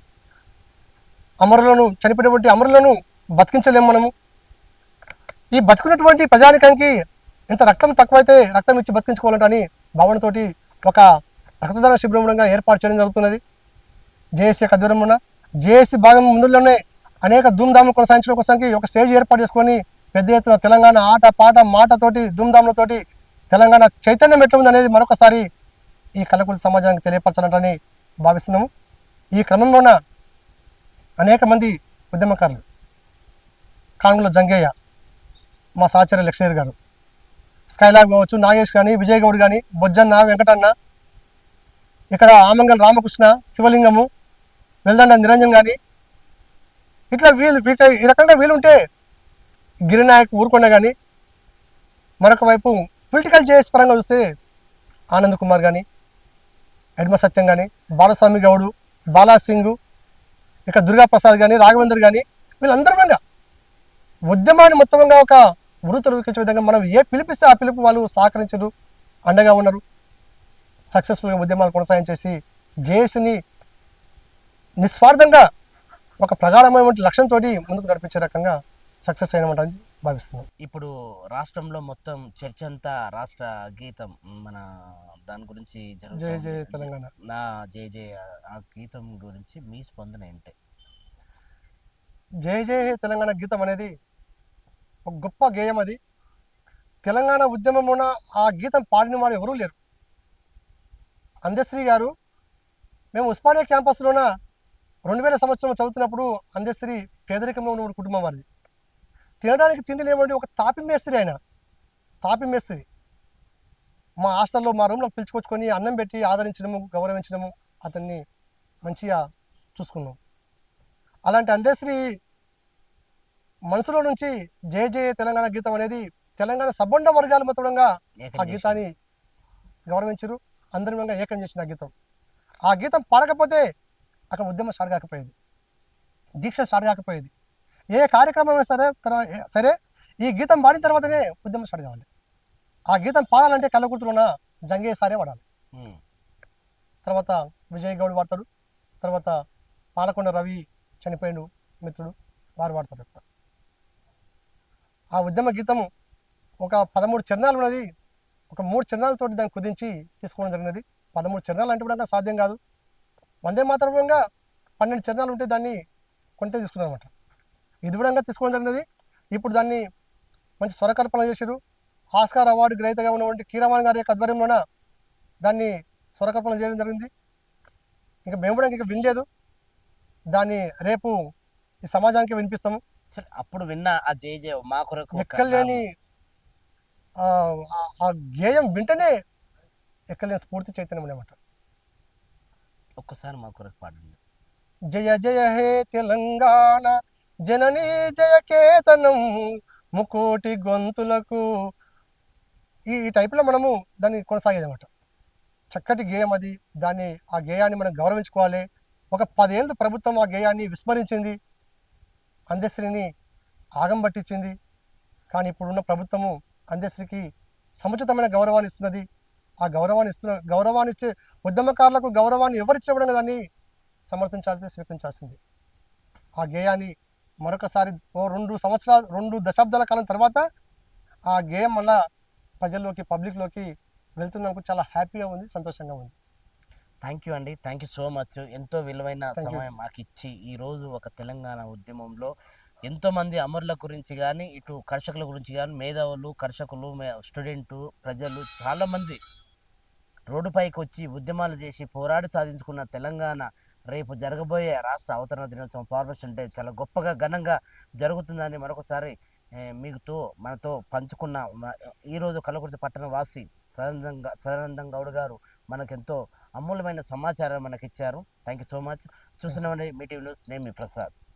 చనిపోయినటువంటి అమరులను బతికించలేము మనము. ఈ బతుకున్నటువంటి ప్రజానికానికి ఇంత రక్తం తక్కువైతే రక్తం ఇచ్చి బతికించుకోవాలంటని భావనతోటి ఒక రక్తదాన శిబిరంగా ఏర్పాటు చేయడం జరుగుతున్నది. జేఏసీ ఆధ్వర్యంలో జేఏసీ భాగం ముందులోనే అనేక ధూమ్ధాములు కొనసాగించడం కోసానికి ఒక స్టేజ్ ఏర్పాటు చేసుకొని పెద్ద ఎత్తున తెలంగాణ ఆట పాట మాటతోటి ధూమ్ధాములతోటి తెలంగాణ చైతన్యం ఎట్లా ఉందనేది మరొకసారి ఈ కలకూరు సమాజానికి తెలియపరచాలంటని భావిస్తున్నాము. ఈ క్రమంలోన అనేక మంది ఉద్యమకారులు, కాంగుల జంగయ్య, మా సహచర లెక్చరర్ గారు, స్కైలాబ్ కావచ్చు, నాగేష్ కానీ, విజయ్ గౌడ్ కానీ, బొజ్జన్న, వెంకటన్న, ఇక్కడ ఆమంగల్ రామకృష్ణ, శివలింగము, వెల్దండ నిరంజన్ కానీ ఇట్లా ఈ రకంగా వీలుంటే గిరినాయక్ ఊరుకొండ కానీ, మరొక వైపు పొలిటికల్ జేఎస్ పరంగా చూస్తే ఆనంద్ కుమార్ కానీ, ఎడ్మ సత్యం కానీ, బాలస్వామి గౌడు, బాలా సింగ్, ఇక దుర్గాప్రసాద్ కానీ, రాఘవేందర్ కానీ వీళ్ళందరూ కూడా ఉద్యమాన్ని మొత్తంగా ఒక వృత్తించే విధంగా మనం ఏ పిలిపిస్తే ఆ పిలుపు వాళ్ళు సహకరించరు, అండగా ఉన్నారు. సక్సెస్ఫుల్గా ఉద్యమాలు కొనసాగించేసి జేఏసీని నిస్వార్థంగా ఒక ప్రగాఢమైనటువంటి లక్ష్యంతో ముందుకు నడిపించే రకంగా సక్సెస్ అయినమాట భావిస్తున్నాం.
ఇప్పుడు రాష్ట్రంలో మొత్తం చర్చ అంతా రాష్ట్ర గీతం మన దాని గురించి
జై జై తెలంగాణ,
జై జై ఆ గీతం గురించి మీ స్పందన ఏంటి?
జై జై తెలంగాణ గీతం అనేది ఒక గొప్ప గేయం. అది తెలంగాణ ఉద్యమమున ఆ గీతం పాడిన వారు ఎవరూ లేరు. అందశ్రీ గారు, మేము ఉస్మానియా క్యాంపస్లోన 2000 సంవత్సరం చదువుతున్నప్పుడు అందశ్రీ పేదరికంలో ఉన్న కుటుంబం వారిది. తినడానికి తిండి లేవండి, ఒక తాపి మేస్త్రి. ఆయన తాపి మేస్త్రి. మా హాస్టల్లో మా రూమ్లో పిలుచుకొచ్చుకొని అన్నం పెట్టి ఆదరించడము, గౌరవించడము, అతన్ని మంచిగా చూసుకున్నాం. అలాంటి అందశ్రీ మనసులో నుంచి జయ జయ తెలంగాణ గీతం అనేది తెలంగాణ సబ్బండ వర్గాల మొత్తంగా ఆ గీతాన్ని గౌరవించరు, అందరిగా ఏకం చేసింది ఆ గీతం. ఆ గీతం పాడకపోతే అక్కడ ఉద్యమం స్టార్ట్ కాకపోయేది, దీక్ష స్టార్ట్ కాకపోయేది. ఏ కార్యక్రమం సరే ఈ గీతం పాడిన తర్వాతనే ఉద్యమం స్టార్ట్ కావాలి. ఆ గీతం పాడాలంటే కళ్ళకుర్తులున్న జంగే సారే వాడాలి. తర్వాత విజయ్ గౌడ్ వాడతాడు, తర్వాత పాలకొండ రవి చనిపోయిన మిత్రుడు వారు వాడతారు. ఆ ఉద్యమ గీతము ఒక 13 చరణాలు ఉన్నది. ఒక 3 చరణాలతో దాన్ని కుదించి తీసుకోవడం జరిగినది. 13 చరణాలు అంటే కూడా సాధ్యం కాదు. వందే మాతరంగా 12 చరణాలు ఉంటే దాన్ని కొంత తీసుకున్నారు అనమాట. ఇది కూడా తీసుకోవడం జరిగినది. ఇప్పుడు దాన్ని మంచి స్వరకల్పన చేశారు. ఆస్కార్ అవార్డు గ్రహీతగా ఉన్నటువంటి కీరవాణి గారి యొక్క ఆధ్వర్యంలోన దాన్ని స్వరకల్పన చేయడం జరిగింది. ఇంకా మేము కూడా ఇంకా వినలేదు. దాన్ని రేపు ఈ సమాజానికి వినిపిస్తాము.
అప్పుడు విన్న ఆ జై జయ మా కొరకు
ఎక్కలేని ఆ గేయం వింటనే ఎక్కలేని స్ఫూర్తి చైతన్యం అనమాట.
ఒక్కసారి మా కొరకు పాడండి.
జయ జయ హే తెలంగాణ జననీ జయ కేతనం ముకోటి గొంతులకు, ఈ టైప్లో మనము దాన్ని కొనసాగేది అనమాట. చక్కటి గేయం అది. దాన్ని ఆ గేయాన్ని మనం గౌరవించుకోవాలి. ఒక 10 ఏళ్ళు ప్రభుత్వం ఆ గేయాన్ని విస్మరించింది, అందశ్రీని ఆగం పట్టించింది. కానీ ఇప్పుడున్న ప్రభుత్వము అందశ్రీకి సముచితమైన గౌరవాన్ని ఇస్తున్నది. ఆ గౌరవాన్ని ఇచ్చే ఉద్యమకారులకు గౌరవాన్ని ఎవరిచ్చినప్పుడు దాన్ని సమర్థించాల్సి స్వీకరించాల్సింది. ఆ గేయాన్ని మరొకసారి 2 దశాబ్దాల కాలం తర్వాత ఆ గేయం మళ్ళా ప్రజల్లోకి, పబ్లిక్లోకి వెళ్తున్నందుకు చాలా హ్యాపీగా ఉంది, సంతోషంగా ఉంది.
థ్యాంక్ యూ అండి, థ్యాంక్ యూ సో మచ్. ఎంతో విలువైన సమయం మాకు ఇచ్చి ఈరోజు ఒక తెలంగాణ ఉద్యమంలో ఎంతోమంది అమరుల గురించి కానీ, ఇటు కర్షకుల గురించి కానీ, మేధావులు, కర్షకులు, స్టూడెంటు, ప్రజలు చాలామంది రోడ్డుపైకి వచ్చి ఉద్యమాలు చేసి పోరాడి సాధించుకున్న తెలంగాణ రేపు జరగబోయే రాష్ట్ర అవతరణ దినోత్సవం ఫార్మేషన్ డే చాలా గొప్పగా ఘనంగా జరుగుతుందని మరొకసారి మీతో మనతో పంచుకున్న ఈరోజు కల్లకుర్తి పట్టణ వాసి సదానందం గౌడ్ గారు మనకెంతో అమూల్యమైన సమాచారం మనకిచ్చారు. Thank you so much. చూస్తున్నామండి మీ టీవీ న్యూస్. నేను మీ ప్రసాద్.